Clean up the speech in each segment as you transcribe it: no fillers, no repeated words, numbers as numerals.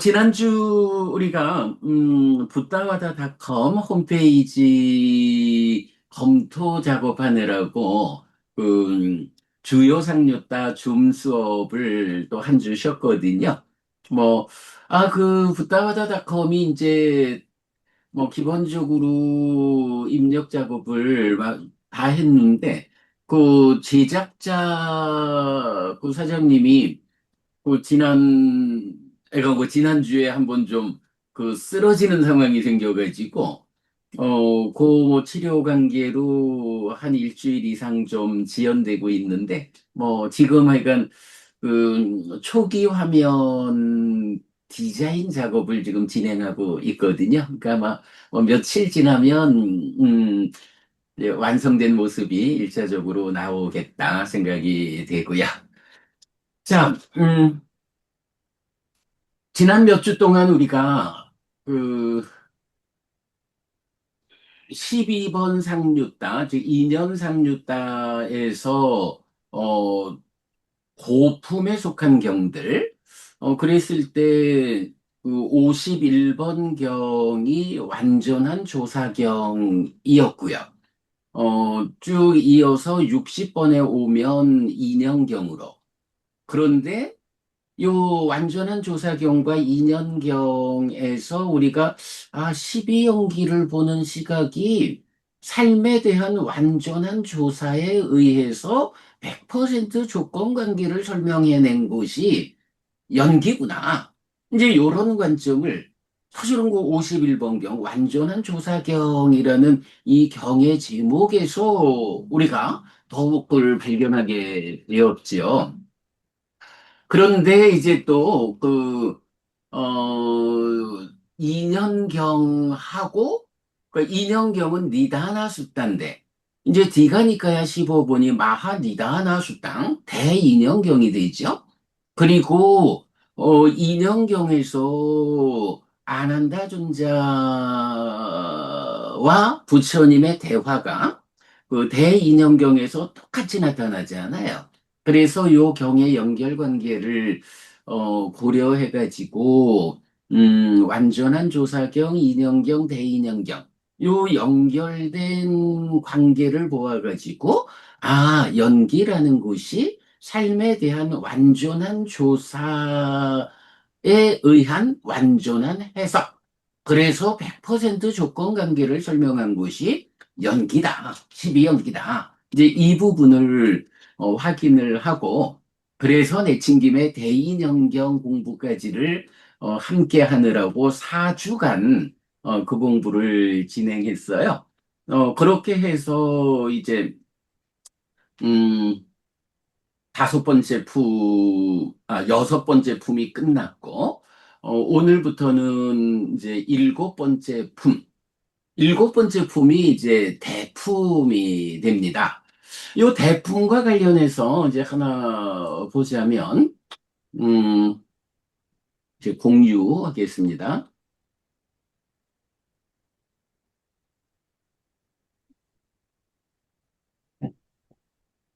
지난주 우리가 붓다와다닷컴 홈페이지 검토 작업하느라고 주요 상류따 줌 수업을 또 한 주 쉬었거든요. 뭐, 붓다와다닷컴이 이제 뭐 기본적으로 입력 작업을 막 다 했는데 그 제작자 그 사장님이 지난주에 한번 좀 쓰러지는 상황이 생겨가지고, 그 치료 관계로 한 일주일 이상 좀 지연되고 있는데, 뭐, 지금 하여간, 초기 화면 디자인 작업을 지금 진행하고 있거든요. 그러니까 며칠 지나면, 이제 완성된 모습이 일차적으로 나오겠다 생각이 되고요. 자, 지난 몇 주 동안 우리가 그 12번 상류따, 즉 2년 상류따에서 고품에 속한 경들, 그랬을 때 그 51번 경이 완전한 조사경이었고요. 쭉 이어서 60번에 오면 인형경으로. 그런데 요 완전한 조사경과 인연경에서 우리가 12연기를 보는 시각이 삶에 대한 완전한 조사에 의해서 100% 조건 관계를 설명해낸 것이 연기구나. 이제 요런 관점을 사실은 그 51번경 완전한 조사경이라는 이 경의 제목에서 우리가 더욱 그걸 발견하게 되었지요. 그런데 이제 또 이년경하고, 이년경은 니다나 숫단데, 이제 디가니까야 15번이 마하 니다나 숫당, 대인연경이 되죠. 그리고, 인연경에서 아난다 존자와 부처님의 대화가 그 대인연경에서 똑같이 나타나잖아요. 그래서 요 경의 연결관계를 고려해가지고 완전한 조사경, 인연경, 대인연경 요 연결된 관계를 보아가지고 연기라는 것이 삶에 대한 완전한 조사에 의한 완전한 해석. 그래서 100% 조건 관계를 설명한 것이 연기다. 12연기다. 이제 이 부분을 확인을 하고, 그래서 내친김에 대인연경 공부까지를 함께 하느라고 4주간 그 공부를 진행했어요. 그렇게 해서 이제 음, 다섯 번째 여섯 번째 품이 끝났고, 오늘부터는 이제 일곱 번째 품, 일곱 번째 품이 이제 대품이 됩니다. 이 대품과 관련해서 이제 하나 보자면, 음, 이제 공유하겠습니다.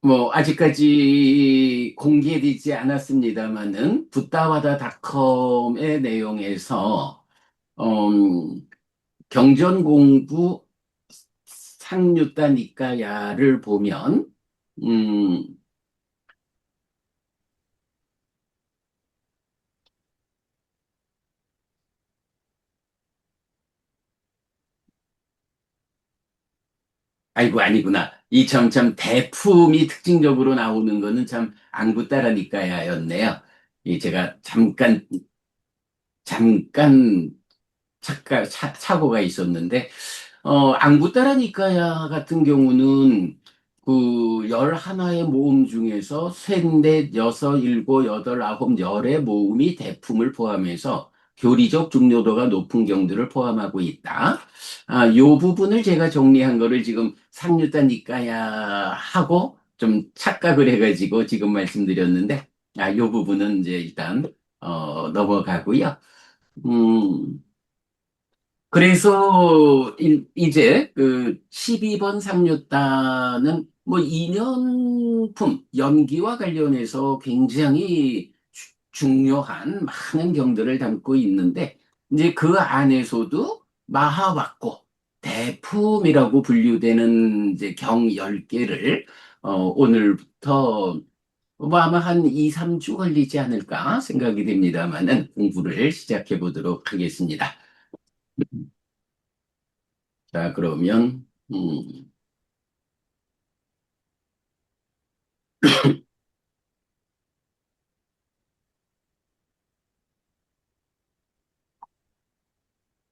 뭐, 아직까지 공개되지 않았습니다만은, 붓다와다닷컴의 내용에서, 음, 경전 공부 상류다 니까야를 보면, 음, 아이고, 아니구나. 이 참 대품이 특징적으로 나오는 거는 참 앙구따라 니까야였네요. 이 제가 잠깐 사고가 있었는데, 앙구따라니까야 같은 경우는 그 11의 모음 중에서 셋, 넷, 여섯, 일곱, 여덟, 아홉, 열의 모음이 대품을 포함해서 교리적 중요도가 높은 경들을 포함하고 있다. 요 부분을 제가 정리한 거를 지금 상류따니까야 하고 좀 착각을 해가지고 지금 말씀드렸는데, 요 부분은 이제 일단, 넘어가고요. 음, 그래서 이제 그 12번 상류단은 뭐 2년품 연기와 관련해서 굉장히 중요한 많은 경들을 담고 있는데, 이제 그 안에서도 마하왔고 대품이라고 분류되는 이제 경 10개를 오늘부터 뭐 아마 한 2, 3주 걸리지 않을까 생각이 됩니다만은 공부를 시작해 보도록 하겠습니다. 자, 그러면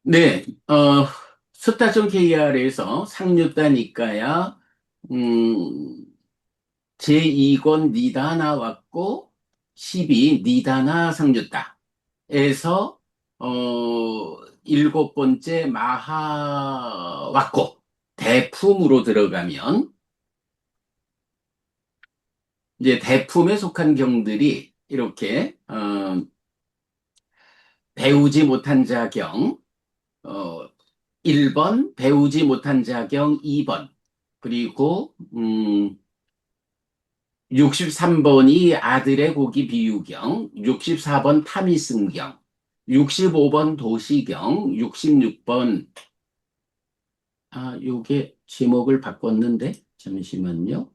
네, 수타종 KR에서 상류다 니까야 제2권 니다나 왔고 12 니다나 상류다에서 일곱 번째 마하 왔고 대품으로 들어가면 이제 대품에 속한 경들이 이렇게 배우지 못한 자경 어, 1번 배우지 못한 자경 2번 그리고 63번이 아들의 고기 비유경, 64번 타미승경, 65번 도시경, 66번 요게 제목을 바꿨는데 잠시만요.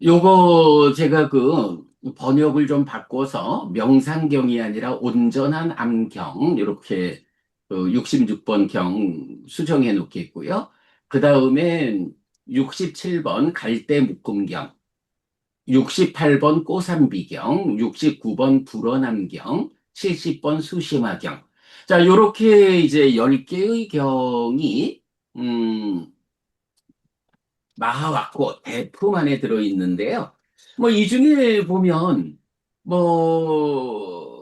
요거 제가 그 번역을 좀 바꿔서 명상경이 아니라 온전한 암경 이렇게 그 66번 경 수정해 놓겠고요. 그 다음에 67번 갈대묶음경, 68번 꼬삼비경, 69번 불어남경, 70번 수심화경. 자, 요렇게 이제 10개의 경이 음, 마하왔고 대품 안에 들어있는데요. 뭐 이 중에 보면 뭐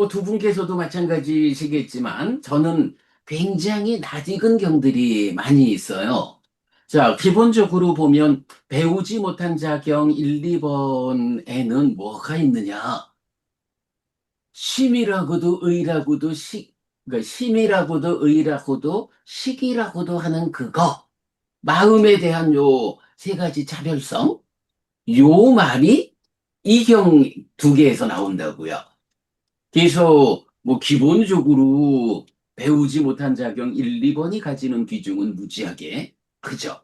두 분께서도 마찬가지시겠지만 저는 굉장히 낯익은 경들이 많이 있어요. 자, 기본적으로 보면 배우지 못한 자경 1, 2번에는 뭐가 있느냐? 심이라고도 의라고도 그러니까 심이라고도 의라고도 식이라고도 하는 그거. 마음에 대한 요 세 가지 차별성, 요 말이 이경 두 개에서 나온다고요. 그래서 뭐 기본적으로 배우지 못한 자경 1, 2번이 가지는 비중은 무지하게 크죠.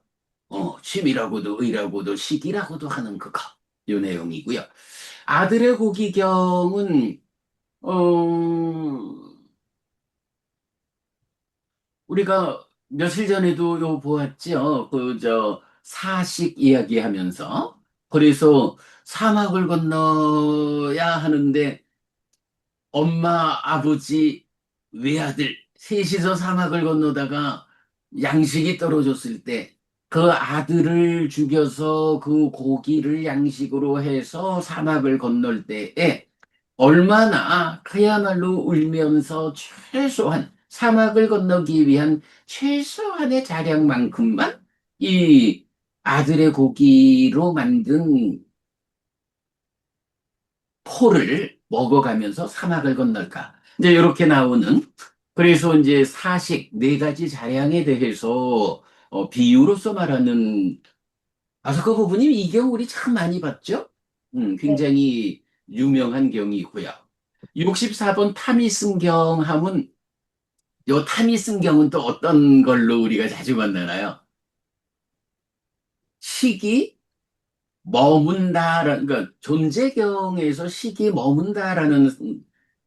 취미라고도 의라고도 식이라고도 하는 그거. 요 내용이고요. 아들의 고기경은 어, 우리가 며칠 전에도 요 보았죠. 그, 사식 이야기하면서. 그래서 사막을 건너야 하는데 엄마, 아버지, 외아들, 셋이서 사막을 건너다가 양식이 떨어졌을 때 그 아들을 죽여서 그 고기를 양식으로 해서 사막을 건널 때에 얼마나 그야말로 울면서 최소한 사막을 건너기 위한 최소한의 자량만큼만 이 아들의 고기로 만든 포를 먹어가면서 사막을 건널까. 이제 이렇게 나오는 그래서 이제 사식 네 가지 자량에 대해서 비유로서 말하는 그 부분이 이 경우 우리 참 많이 봤죠? 굉장히 유명한 경이고요. 64번 타미승경 하면 요 타미승경은 또 어떤 걸로 우리가 자주 만나나요? 시기 머문다라는 그러니까 존재경에서 시기 머문다라는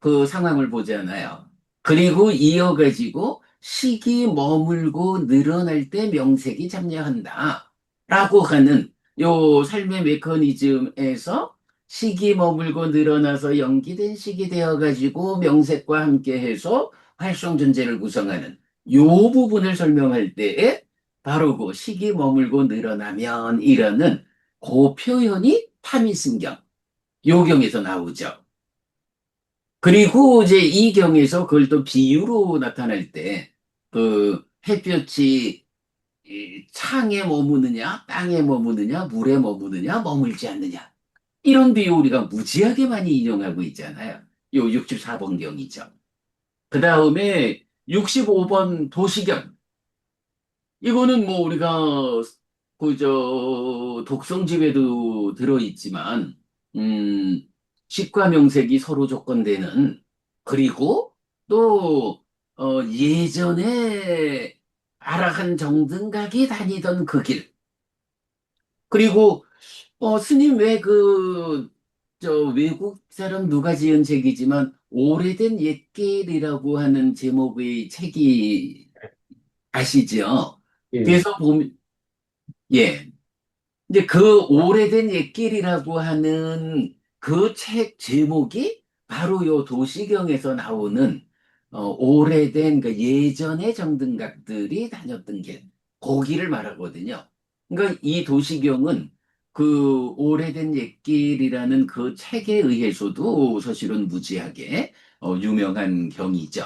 그 상황을 보잖아요. 그리고 이어가지고 시기 머물고 늘어날 때 명색이 참여한다. 라고 하는 요 삶의 메커니즘에서 시기 머물고 늘어나서 연기된 시기 되어가지고 명색과 함께 해서 활성 존재를 구성하는 요 부분을 설명할 때에 바로 그 시기 머물고 늘어나면 이라는 그 표현이 타미승경, 요경에서 나오죠. 그리고 이제 이 경에서 그걸 또 비유로 나타낼 때, 그 햇볕이 이 창에 머무느냐, 땅에 머무느냐, 물에 머무느냐, 머물지 않느냐. 이런 비유 우리가 무지하게 많이 인용하고 있잖아요. 요 64번 경이죠. 그 다음에 65번 도시경. 이거는 뭐 우리가 독성집에도 들어있지만, 음, 식과 명색이 서로 조건되는, 그리고 또, 예전에 아라한 정등각이 다니던 그 길. 그리고, 스님 왜 외국 사람 누가 지은 책이지만, 오래된 옛길이라고 하는 제목의 책이 아시죠? 예, 그래서 보면, 예. 이제 그 오래된 옛길이라고 하는 그 책 제목이 바로 요 도시경에서 나오는 오래된 그 예전의 정등각들이 다녔던 길, 거기를 말하거든요. 그러니까 이 도시경은 그 오래된 옛길이라는 그 책에 의해서도 사실은 무지하게 유명한 경이죠.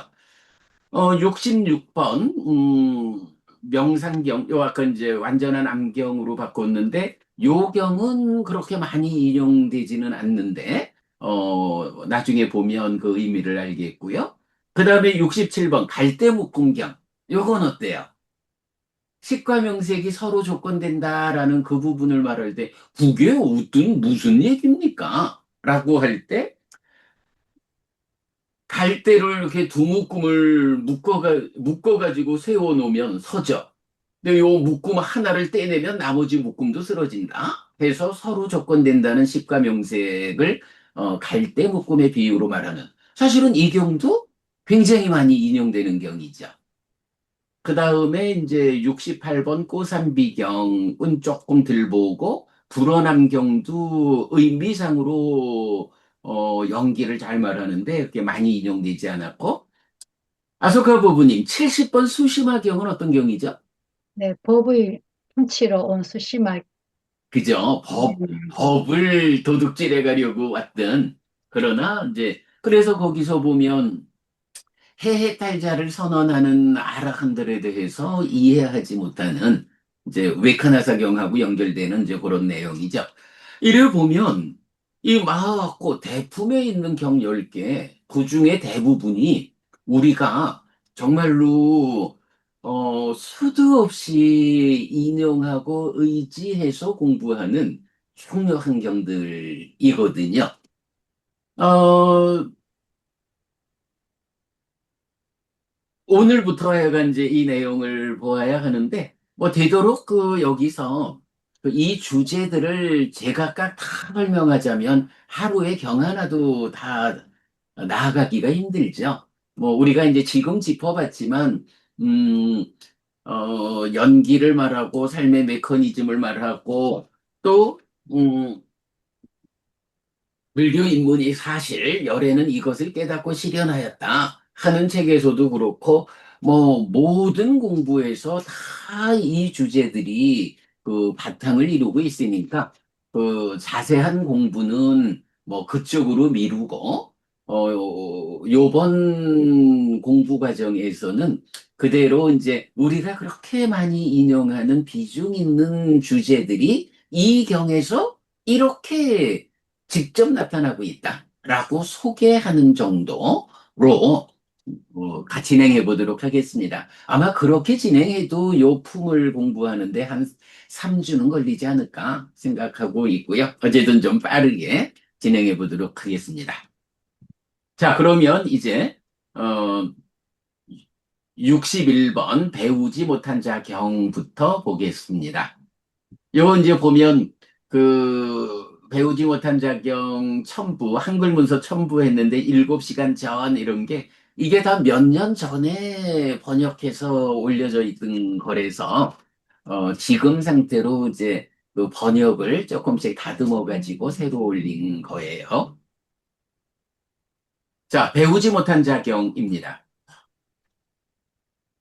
66번, 명상경, 요 아까 이제 완전한 암경으로 바꿨는데, 요 경은 그렇게 많이 인용되지는 않는데, 나중에 보면 그 의미를 알겠고요. 그 다음에 67번, 갈대묶음경. 요건 어때요? 식과 명색이 서로 조건된다라는 그 부분을 말할 때, 그게 어떤 무슨 얘기입니까? 라고 할 때, 갈대를 이렇게 두 묶음을 묶어가지고 세워놓으면 서죠. 근데 요 묶음 하나를 떼내면 나머지 묶음도 쓰러진다. 해서 서로 조건된다는 식과 명색을 갈대 묶음의 비유로 말하는. 사실은 이 경도 굉장히 많이 인용되는 경이죠. 그 다음에 이제 68번 꼬삼비경은 조금 들 보고 불어남경도 의미상으로 연기를 잘 말하는데 그렇게 많이 인용되지 않았고 아소카 부부님 70번 수시마경은 어떤 경이죠? 네, 법의 통치로 온 수시마. 그죠? 법을 도둑질해 가려고 왔던 그러나 이제 그래서 거기서 보면 해해탈자를 선언하는 아라한들에 대해서 이해하지 못하는 이제 외카나사경하고 연결되는 이제 그런 내용이죠. 이를 보면 이 마하와코 대품에 있는 경 10개, 그 중에 대부분이 우리가 정말로 수도 없이 인용하고 의지해서 공부하는 중요한 경들이거든요. 어, 오늘부터 해가 이제 이 내용을 보아야 하는데, 뭐 되도록 여기서 그이 주제들을 제각각 다 설명하자면 하루에 경 하나도 다 나아가기가 힘들죠. 뭐 우리가 이제 지금 짚어봤지만, 음, 연기를 말하고 삶의 메커니즘을 말하고 또, 음, 불교 인문이 사실 열애는 이것을 깨닫고 실현하였다 하는 책에서도 그렇고 뭐 모든 공부에서 다 이 주제들이 그 바탕을 이루고 있으니까 그 자세한 공부는 뭐 그쪽으로 미루고 요번 공부 과정에서는 그대로 이제 우리가 그렇게 많이 인용하는 비중 있는 주제들이 이 경에서 이렇게 직접 나타나고 있다라고 소개하는 정도로 진행해 보도록 하겠습니다. 아마 그렇게 진행해도 요 품을 공부하는데 한 3주는 걸리지 않을까 생각하고 있고요. 어쨌든 좀 빠르게 진행해 보도록 하겠습니다. 자, 그러면 이제 어, 61번 배우지 못한 자 경부터 보겠습니다. 요 이제 보면 배우지 못한 자경 첨부 한글 문서 첨부했는데 7시간 전 이런 게 이게 다 몇 년 전에 번역해서 올려져 있던 거라서 지금 상태로 이제 그 번역을 조금씩 다듬어 가지고 새로 올린 거예요. 자, 배우지 못한 자경입니다.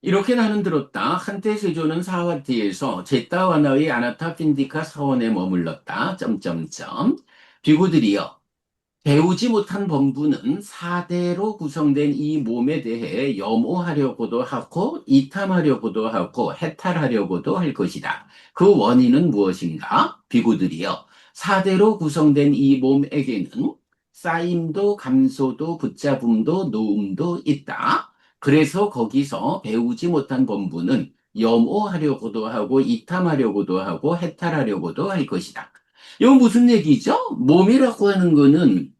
이렇게 나는 들었다. 한때 세조는 사와티에서 제타와나의 아나타핀디카 사원에 머물렀다. 점점점. 비구들이여. 배우지 못한 범부는 사대로 구성된 이 몸에 대해 염오하려고도 하고 이탐하려고도 하고 해탈하려고도 할 것이다. 그 원인은 무엇인가? 비구들이여. 사대로 구성된 이 몸에게는 쌓임도 감소도 붙잡음도 놓음도 있다. 그래서 거기서 배우지 못한 범부는 염호하려고도 하고, 이탐하려고도 하고, 해탈하려고도 할 것이다. 이건 무슨 얘기죠? 몸이라고 하는 거는,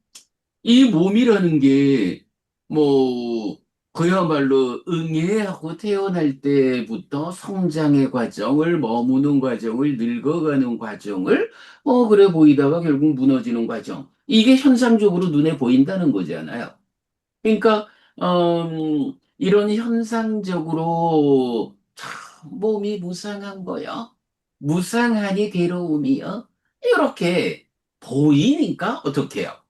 이 몸이라는 게, 뭐, 그야말로 응애하고 태어날 때부터 성장의 과정을, 머무는 과정을, 늙어가는 과정을, 그래 보이다가 결국 무너지는 과정. 이게 현상적으로 눈에 보인다는 거잖아요. 그러니까 이런 현상적으로 참 몸이 무상한 거요. 무상하니 괴로움이요. 이렇게 보이니까 어떻게 해요?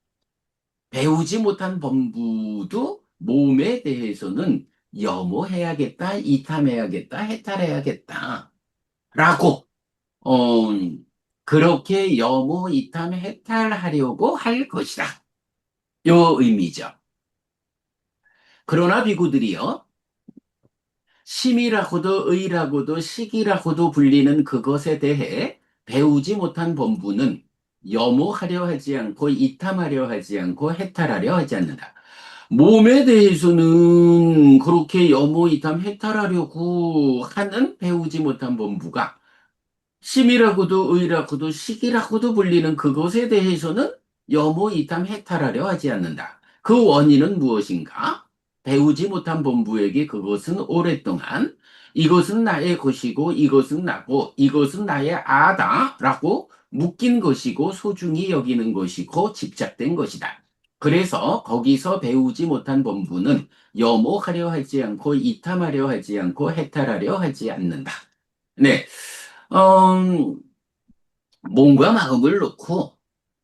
배우지 못한 범부도 몸에 대해서는 염호해야겠다, 이탐해야겠다, 해탈해야겠다. 라고 어, 그렇게 염호, 이탐, 해탈하려고 할 것이다. 요 의미죠. 그러나 비구들이요. 심이라고도 의라고도 식이라고도 불리는 그것에 대해 배우지 못한 범부는 염호하려 하지 않고 이탐하려 하지 않고 해탈하려 하지 않는다. 몸에 대해서는 그렇게 염호, 이탐, 해탈하려고 하는 배우지 못한 범부가 심이라고도 의라고도 식이라고도 불리는 그것에 대해서는 염호, 이탐, 해탈하려 하지 않는다. 그 원인은 무엇인가? 배우지 못한 본부에게 그것은 오랫동안 이것은 나의 것이고 이것은 나고 이것은 나의 아다라고 묶인 것이고 소중히 여기는 것이고 집착된 것이다. 그래서 거기서 배우지 못한 본부는 염호하려 하지 않고 이탐하려 하지 않고 해탈하려 하지 않는다. 네. 음, 몸과 마음을 놓고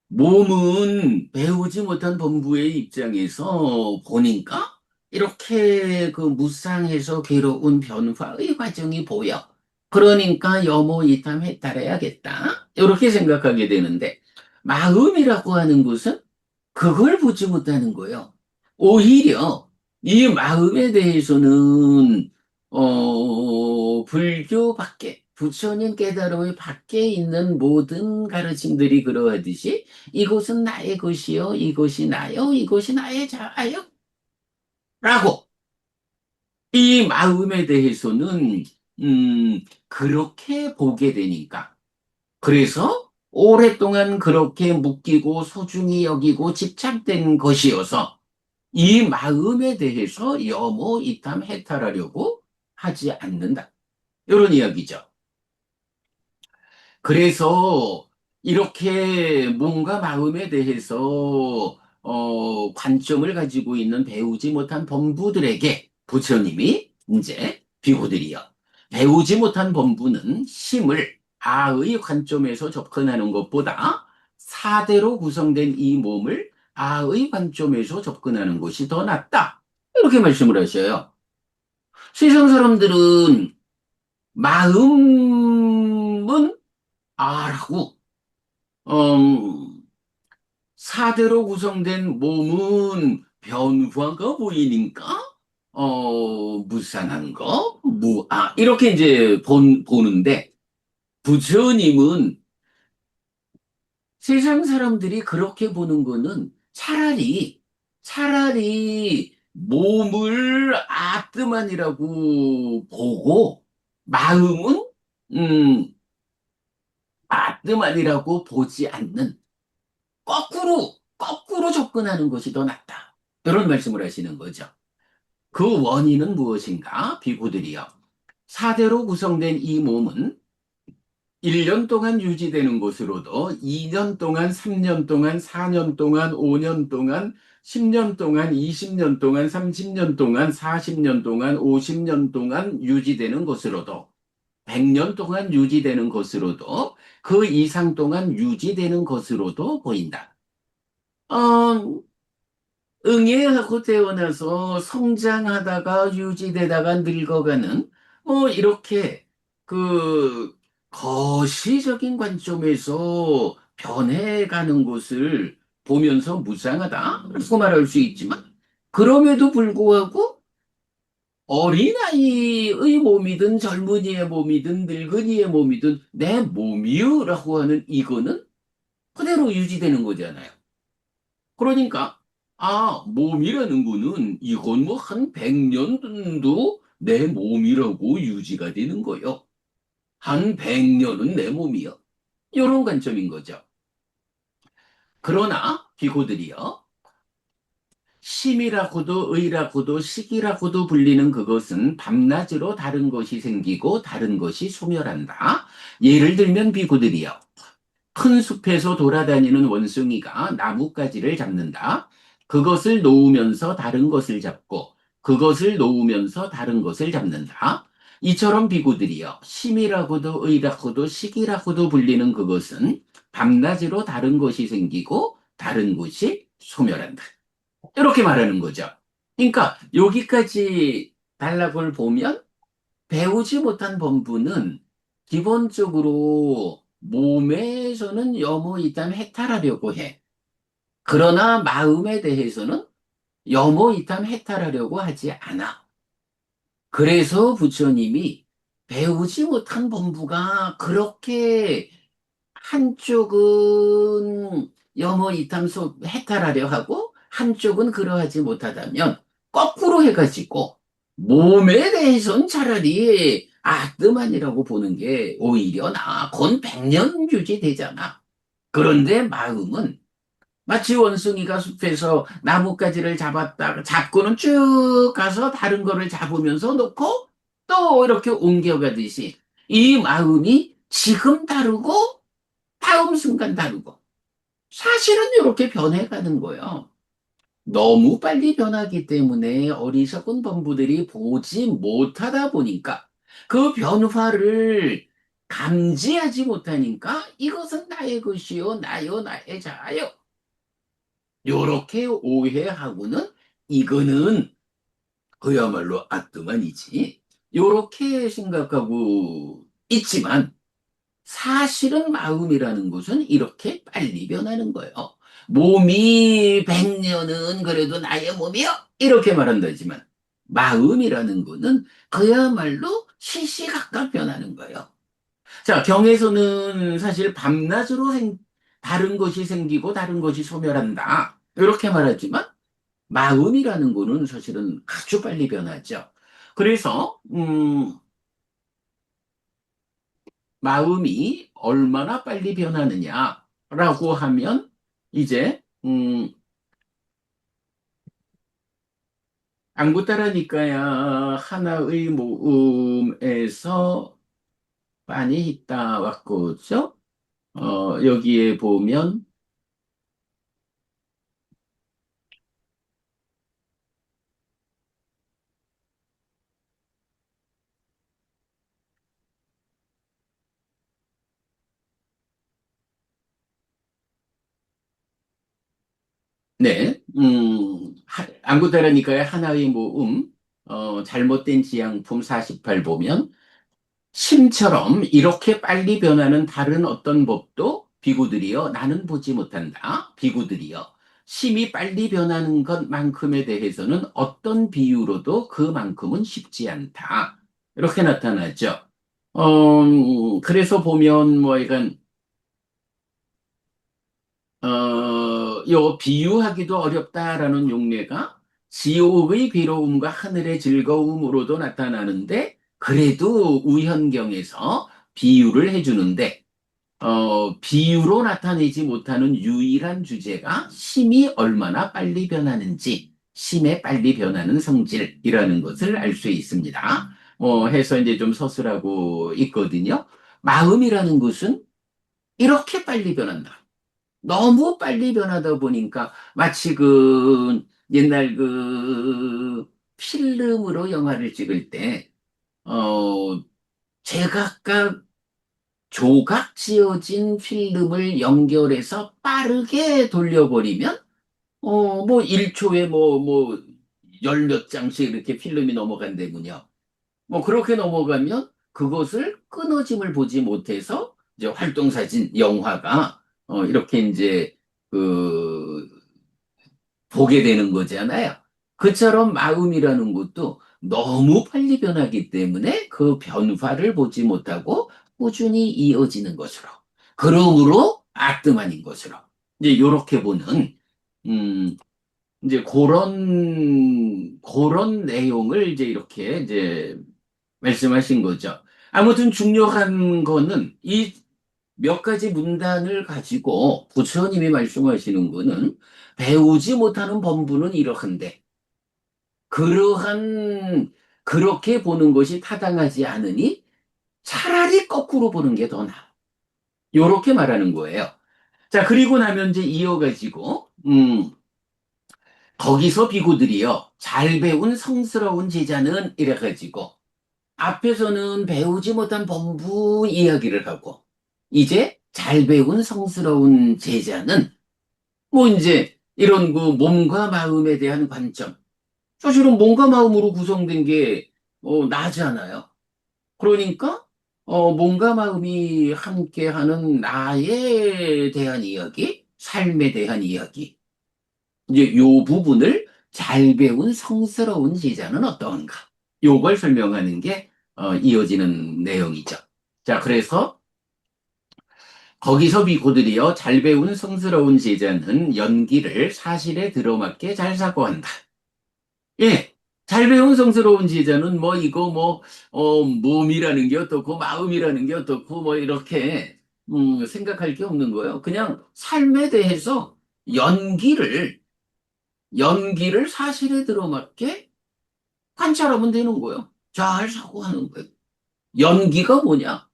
몸은 배우지 못한 범부의 입장에서 보니까 이렇게 그 무쌍해서 괴로운 변화의 과정이 보여. 그러니까 염호이탐 해탈해야겠다. 이렇게 생각하게 되는데 마음이라고 하는 것은 그걸 보지 못하는 거예요. 오히려 이 마음에 대해서는 불교 밖에 부처님 깨달음의 밖에 있는 모든 가르침들이 그러하듯이 이것은 나의 것이요, 이것이 나요, 이것이 나의 자아요 라고 이 마음에 대해서는 그렇게 보게 되니까 그래서 오랫동안 그렇게 묶이고 소중히 여기고 집착된 것이어서 이 마음에 대해서 염호, 이탐, 해탈하려고 하지 않는다. 이런 이야기죠. 그래서 이렇게 몸과 마음에 대해서 관점을 가지고 있는 배우지 못한 범부들에게 부처님이 이제 비구들이요. 배우지 못한 범부는 심을 아의 관점에서 접근하는 것보다 사대로 구성된 이 몸을 아의 관점에서 접근하는 것이 더 낫다. 이렇게 말씀을 하셔요. 세상 사람들은 마음은 아라고 사대로 구성된 몸은 변화가 보이니까, 무상한 거, 이렇게 이제 보는데, 부처님은 세상 사람들이 그렇게 보는 거는 차라리 몸을 아뜨만이라고 보고, 마음은, 음, 아뜨만이라고 보지 않는, 거꾸로 접근하는 것이 더 낫다. 이런 말씀을 하시는 거죠. 그 원인은 무엇인가? 비구들이요. 사대로 구성된 이 몸은 1년 동안 유지되는 것으로도 2년 동안, 3년 동안, 4년 동안, 5년 동안, 10년 동안, 20년 동안, 30년 동안, 40년 동안, 50년 동안 유지되는 것으로도 100년 동안 유지되는 것으로도 그 이상 동안 유지되는 것으로도 보인다. 어, 응애하고 태어나서 성장하다가 유지되다가 늙어가는 이렇게 그 거시적인 관점에서 변해가는 것을 보면서 무상하다라고 말할 수 있지만 그럼에도 불구하고 어린아이의 몸이든 젊은이의 몸이든 늙은이의 몸이든 내 몸이요라고 하는 이거는 그대로 유지되는 거잖아요. 그러니까, 몸이라는 거는 이건 뭐 한 100년도 내 몸이라고 유지가 되는 거요. 한 100년은 내 몸이요. 이런 관점인 거죠. 그러나 비고들이요. 심이라고도 의라고도 식이라고도 불리는 그것은 밤낮으로 다른 것이 생기고 다른 것이 소멸한다. 예를 들면 비고들이요. 큰 숲에서 돌아다니는 원숭이가 나뭇가지를 잡는다. 그것을 놓으면서 다른 것을 잡고 그것을 놓으면서 다른 것을 잡는다. 이처럼 비구들이여 심이라고도 의라고도 식이라고도 불리는 그것은 밤낮으로 다른 것이 생기고 다른 것이 소멸한다. 이렇게 말하는 거죠. 그러니까 여기까지 단락을 보면 배우지 못한 범부는 기본적으로 몸에서는 염호이탐 해탈하려고 해. 그러나 마음에 대해서는 염호이탐 해탈하려고 하지 않아. 그래서 부처님이 배우지 못한 범부가 그렇게 한쪽은 염호이탐소 해탈하려 하고 한쪽은 그러하지 못하다면 거꾸로 해가지고 몸에 대해서는 차라리 아뜨만이라고 보는 게 오히려 나아. 건 백년 유지되잖아. 그런데 마음은 마치 원숭이가 숲에서 나뭇가지를 잡고는 쭉 가서 다른 거를 잡으면서 놓고 또 이렇게 옮겨가듯이 이 마음이 지금 다르고 다음 순간 다르고 사실은 이렇게 변해가는 거예요. 너무 빨리 변하기 때문에 어리석은 범부들이 보지 못하다 보니까 그 변화를 감지하지 못하니까 이것은 나의 것이요, 나요, 나의 자요. 요렇게 오해하고는 이거는 그야말로 아뜨만이지. 요렇게 생각하고 있지만 사실은 마음이라는 것은 이렇게 빨리 변하는 거예요. 몸이 100년은 그래도 나의 몸이요. 이렇게 말한다지만 마음이라는 거는 그야말로 시시각각 변하는 거예요. 자, 경에서는 사실 밤낮으로 다른 것이 생기고 다른 것이 소멸한다. 이렇게 말하지만 마음이라는 거는 사실은 아주 빨리 변하죠. 그래서 마음이 얼마나 빨리 변하느냐라고 하면 이제 안구따라니까야 하나의 모음에서 많이 있다 왔고죠. 여기에 보면 네, 안구따라니까야 하나의 모음 잘못된 지향품 48 보면 심처럼 이렇게 빨리 변하는 다른 어떤 법도 비구들이여 나는 보지 못한다. 비구들이여 심이 빨리 변하는 것만큼에 대해서는 어떤 비유로도 그만큼은 쉽지 않다. 이렇게 나타나죠. 그래서 보면 뭐 이건 요 비유하기도 어렵다라는 용례가 지옥의 괴로움과 하늘의 즐거움으로도 나타나는데 그래도 우현경에서 비유를 해주는데 비유로 나타내지 못하는 유일한 주제가 심이 얼마나 빨리 변하는지 심의 빨리 변하는 성질이라는 것을 알 수 있습니다. 해서 이제 좀 서술하고 있거든요. 마음이라는 것은 이렇게 빨리 변한다. 너무 빨리 변하다 보니까 마치 그 옛날 그 필름으로 영화를 찍을 때, 제각각 조각 지어진 필름을 연결해서 빠르게 돌려버리면, 뭐 1초에 열 몇 장씩 이렇게 필름이 넘어간대군요. 뭐 그렇게 넘어가면 그것을 끊어짐을 보지 못해서 이제 활동사진, 영화가 이렇게 이제 그 보게 되는 거잖아요. 그처럼 마음이라는 것도 너무 빨리 변하기 때문에 그 변화를 보지 못하고 꾸준히 이어지는 것으로. 그러므로 아뜸한인 것으로. 이제 이렇게 보는 음, 이제 그런 내용을 이제 이렇게 이제 말씀하신 거죠. 아무튼 중요한 거는 이 몇 가지 문단을 가지고 부처님이 말씀하시는 거는 배우지 못하는 법문은 이러한데 그러한 그렇게 보는 것이 타당하지 않으니 차라리 거꾸로 보는 게 더 나아. 요렇게 말하는 거예요. 자, 그리고 나면 이제 이어가지고 거기서 비구들이요. 잘 배운 성스러운 제자는 이래가지고 앞에서는 배우지 못한 법부 이야기를 하고 이제 잘 배운 성스러운 제자는 뭐 이제 이런 그 몸과 마음에 대한 관점. 사실은 몸과 마음으로 구성된 게 나잖아요. 그러니까 몸과 마음이 함께하는 나에 대한 이야기, 삶에 대한 이야기. 이제 요 부분을 잘 배운 성스러운 제자는 어떠한가? 요걸 설명하는 게 이어지는 내용이죠. 자, 그래서 거기서 비고들이여 잘 배운 성스러운 제자는 연기를 사실에 들어맞게 잘 사고한다. 예. 잘 배운 성스러운 제자는 뭐 이거 뭐 몸이라는 게 어떻고 마음이라는 게 어떻고 뭐 이렇게 생각할 게 없는 거예요. 그냥 삶에 대해서 연기를 연기를 사실에 들어맞게 관찰하면 되는 거예요. 잘 사고하는 거예요. 연기가 뭐냐?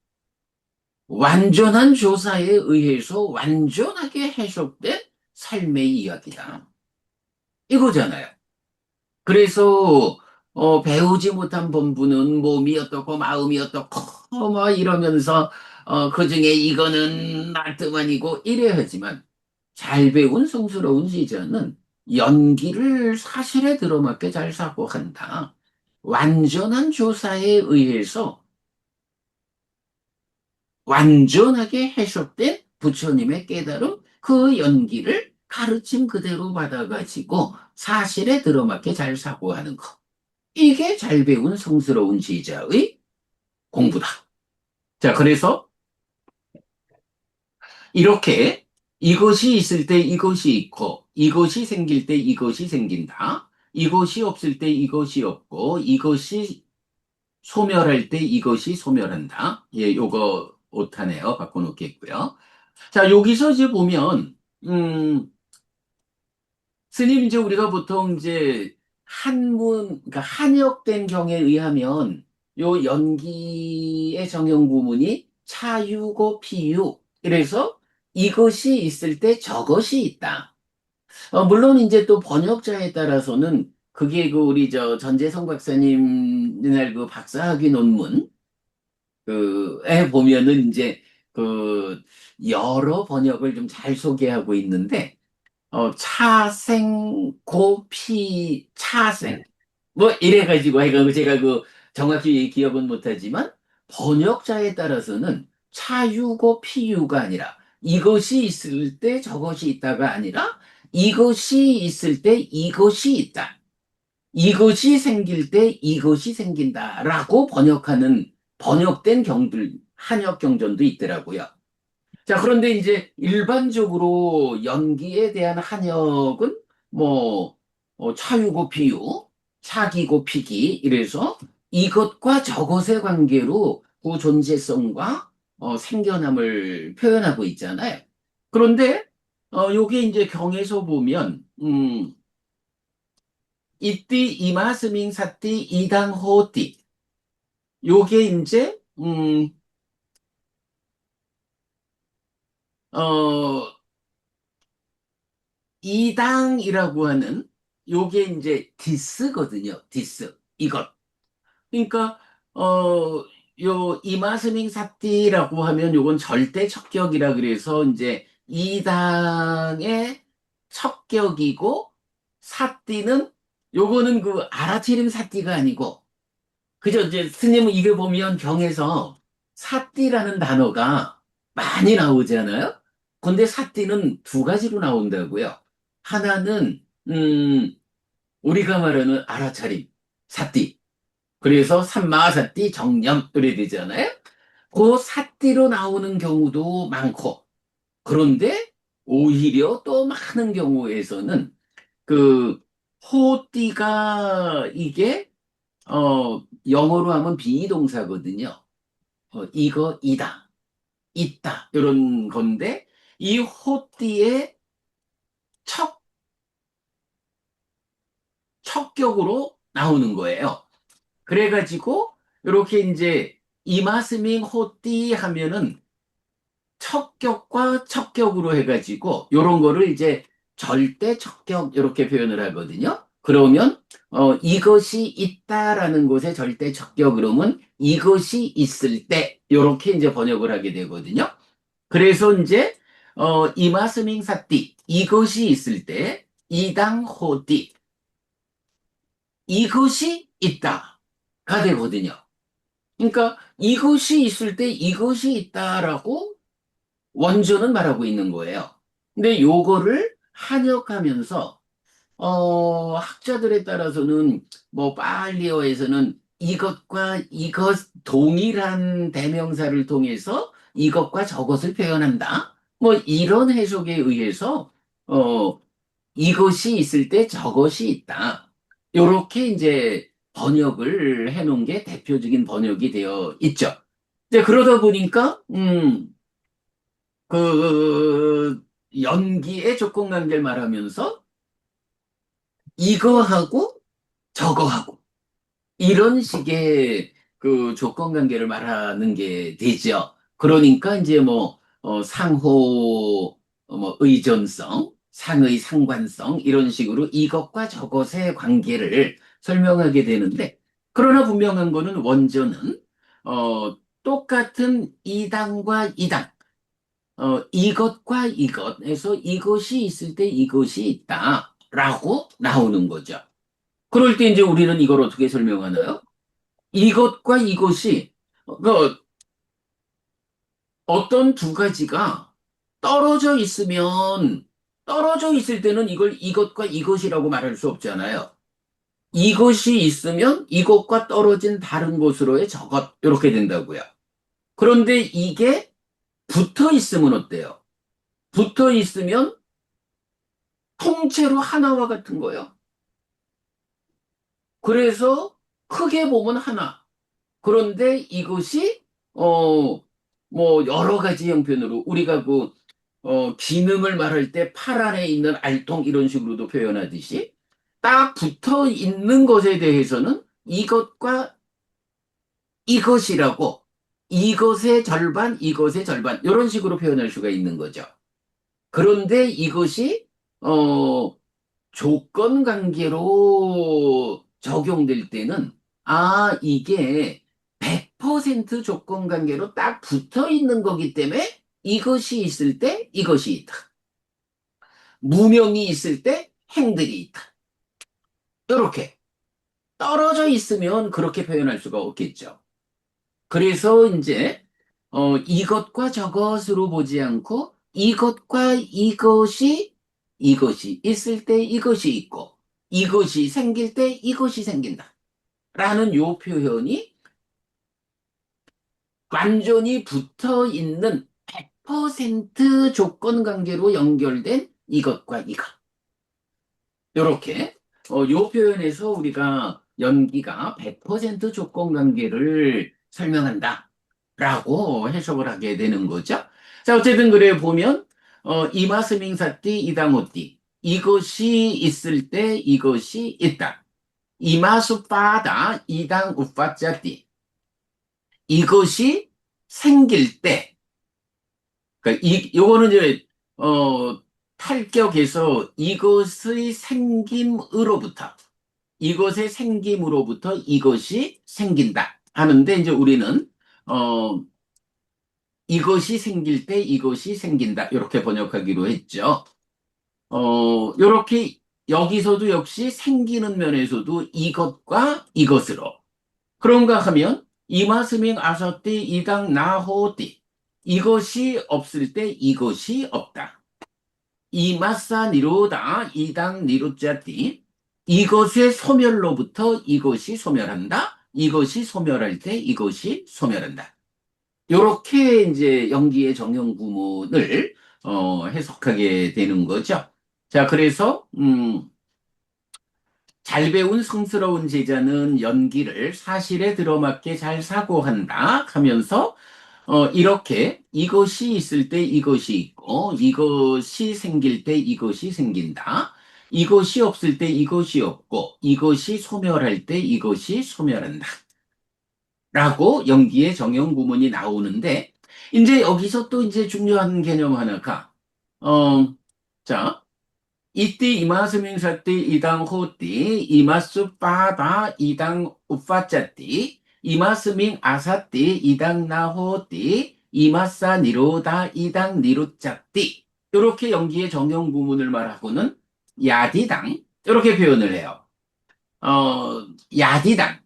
완전한 조사에 의해서 완전하게 해석된 삶의 이야기다. 이거잖아요. 그래서 배우지 못한 본부는 몸이 어떻고 마음이 어떻고 뭐 이러면서 그중에 이거는 나트만이고 이래야 하지만 잘 배운 성스러운 시자는 연기를 사실에 들어맞게 잘 사고한다. 완전한 조사에 의해서 완전하게 해석된 부처님의 깨달음 그 연기를 가르침 그대로 받아가지고 사실에 들어맞게 잘 사고하는 것. 이게 잘 배운 성스러운 제자의 공부다. 자, 그래서 이렇게 이것이 있을 때 이것이 있고, 이것이 생길 때 이것이 생긴다. 이것이 없을 때 이것이 없고, 이것이 소멸할 때 이것이 소멸한다. 예, 요거 오타네요. 바꿔놓겠고요. 자, 여기서 이제 보면, 스님 이제 우리가 보통 이제 그러니까 한역된 경에 의하면 요 연기의 정형 구문이 차유고 피유. 그래서 이것이 있을 때 저것이 있다. 물론 이제 또 번역자에 따라서는 그게 그 우리 저 전재성 박사님 옛날 그 박사학위 논문 그에 보면은 이제 그 여러 번역을 좀 잘 소개하고 있는데 차생. 뭐, 이래가지고, 하여간 제가 그 정확히 기억은 못하지만, 번역자에 따라서는 차유고 피유가 아니라, 이것이 있을 때 저것이 있다가 아니라, 이것이 있을 때 이것이 있다. 이것이 생길 때 이것이 생긴다라고 번역된 경들, 한역 경전도 있더라고요. 자, 그런데 이제 일반적으로 연기에 대한 한역은 뭐, 차유고 피유, 차기고 피기, 이래서 이것과 저것의 관계로 그 존재성과 생겨남을 표현하고 있잖아요. 그런데, 요게 이제 경에서 보면, 이띠 이마스밍 사띠 이당호띠. 요게 이제, 어, 이당이라고 하는 요게 이제 디스거든요. 디스. 이것. 그러니까 요 이마스밍 사띠라고 하면 요건 절대 척격이라 그래서 이제 이당의 척격이고 사띠는 요거는 그 알아차림 사띠가 아니고 그죠? 이제 스님은 이게 보면 경에서 사띠라는 단어가 많이 나오잖아요. 근데 사띠는 두 가지로 나온다고요. 하나는 우리가 말하는 알아차림 사띠. 그래서 삼마사띠 정념 이래 되잖아요. 그 사띠로 나오는 경우도 많고 그런데 오히려 또 많은 경우에서는 그 호띠가 이게 영어로 하면 비동사거든요. 이거 이다 있다 이런 건데 이 호띠의 첫 격으로 나오는 거예요. 그래가지고 이렇게 이제 이마스밍 호띠 하면은 척격과 척격으로 해가지고 요런 거를 이제 절대 척격 이렇게 표현을 하거든요. 그러면 이것이 있다라는 곳에 절대 척격 그러면 이것이 있을 때 요렇게 이제 번역을 하게 되거든요. 그래서 이제 이마스밍 사띠 이것이 있을 때 이당 호띠 이것이 있다가 되거든요. 그러니까 이것이 있을 때 이것이 있다라고 원조는 말하고 있는 거예요. 근데 요거를 한역하면서 학자들에 따라서는 뭐 빨리어에서는 이것과 이것 동일한 대명사를 통해서 이것과 저것을 표현한다. 뭐 이런 해석에 의해서 어 이것이 있을 때 저것이 있다. 요렇게 이제 번역을 해놓은 게 대표적인 번역이 되어 있죠. 이제 그러다 보니까 그 연기의 조건 관계를 말하면서 이거하고 저거하고 이런 식의 그 조건 관계를 말하는 게 되죠. 그러니까 이제 뭐 상호 뭐 의존성, 상의 상관성 이런 식으로 이것과 저것의 관계를 설명하게 되는데 그러나 분명한 거는 원조는 똑같은 이당과 이당 이것과 이것에서 이것이 있을 때 이것이 있다라고 나오는 거죠. 그럴 때 이제 우리는 이걸 어떻게 설명하나요? 이것과 이것이 어떤 두 가지가 떨어져 있으면 떨어져 있을 때는 이걸 이것과 이것이라고 말할 수 없잖아요. 이것이 있으면 이것과 떨어진 다른 곳으로의 저것 이렇게 된다고요. 그런데 이게 붙어 있으면 어때요? 붙어 있으면 통째로 하나와 같은 거예요. 그래서 크게 보면 하나. 그런데 이것이 뭐 여러 가지 형편으로 우리가 기능을 말할 때 팔 안에 있는 알통 이런 식으로도 표현하듯이 딱 붙어 있는 것에 대해서는 이것과 이것이라고 이것의 절반, 이것의 절반 이런 식으로 표현할 수가 있는 거죠. 그런데 이것이 어 조건 관계로 적용될 때는, 이게 100% 조건 관계로 딱 붙어 있는 거기 때문에 이것이 있을 때 이것이 있다. 무명이 있을 때 행들이 있다. 이렇게 떨어져 있으면 그렇게 표현할 수가 없겠죠. 그래서 이제 이것과 저것으로 보지 않고 이것과 이것이 있을 때 이것이 있고 이것이 생길 때 이것이 생긴다. 라는 요 표현이 완전히 붙어 있는 100% 조건 관계로 연결된 이것과 이것. 요렇게 요 표현에서 우리가 연기가 100% 조건 관계를 설명한다. 라고 해석을 하게 되는 거죠. 자, 어쨌든 그래 보면 이마스밍사띠 이당호띠 이것이 있을 때 이것이 있다. 이마수빠다 이당 우빠짜띠 이것이 생길 때 그러니까 요거는 이제 탈격해서 이것의 생김으로부터 이것이 생긴다 하는데 이제 우리는 어 이것이 생길 때 이것이 생긴다 이렇게 번역하기로 했죠. 이렇게 여기서도 역시 생기는 면에서도 이것과 이것으로 그런가 하면 이마스밍 아서띠 이당 나호띠 이것이 없을 때 이것이 없다. 이마사 니로다 이당 니로짜띠 이것의 소멸로부터 이것이 소멸한다. 이것이 소멸할 때 이것이 소멸한다. 요렇게 이제 연기의 정형 구문을 해석하게 되는 거죠. 자, 그래서 잘 배운 성스러운 제자는 연기를 사실에 들어맞게 잘 사고한다 하면서 이렇게 이것이 있을 때 이것이 있고 이것이 생길 때 이것이 생긴다. 이것이 없을 때 이것이 없고 이것이 소멸할 때 이것이 소멸한다. 라고 연기의 정형 구문이 나오는데 이제 여기서 또 이제 중요한 개념 하나가 어, 자, 이띠 이마스밍사띠 이당 호띠 이마스 빠다 이당 우파짜띠 이마스밍 아사띠 이당 나호띠 이마사 니로다 이당 니로짜띠 이렇게 연기의 정형 부문을 말하고는 야디당 이렇게 표현을 해요. 야디당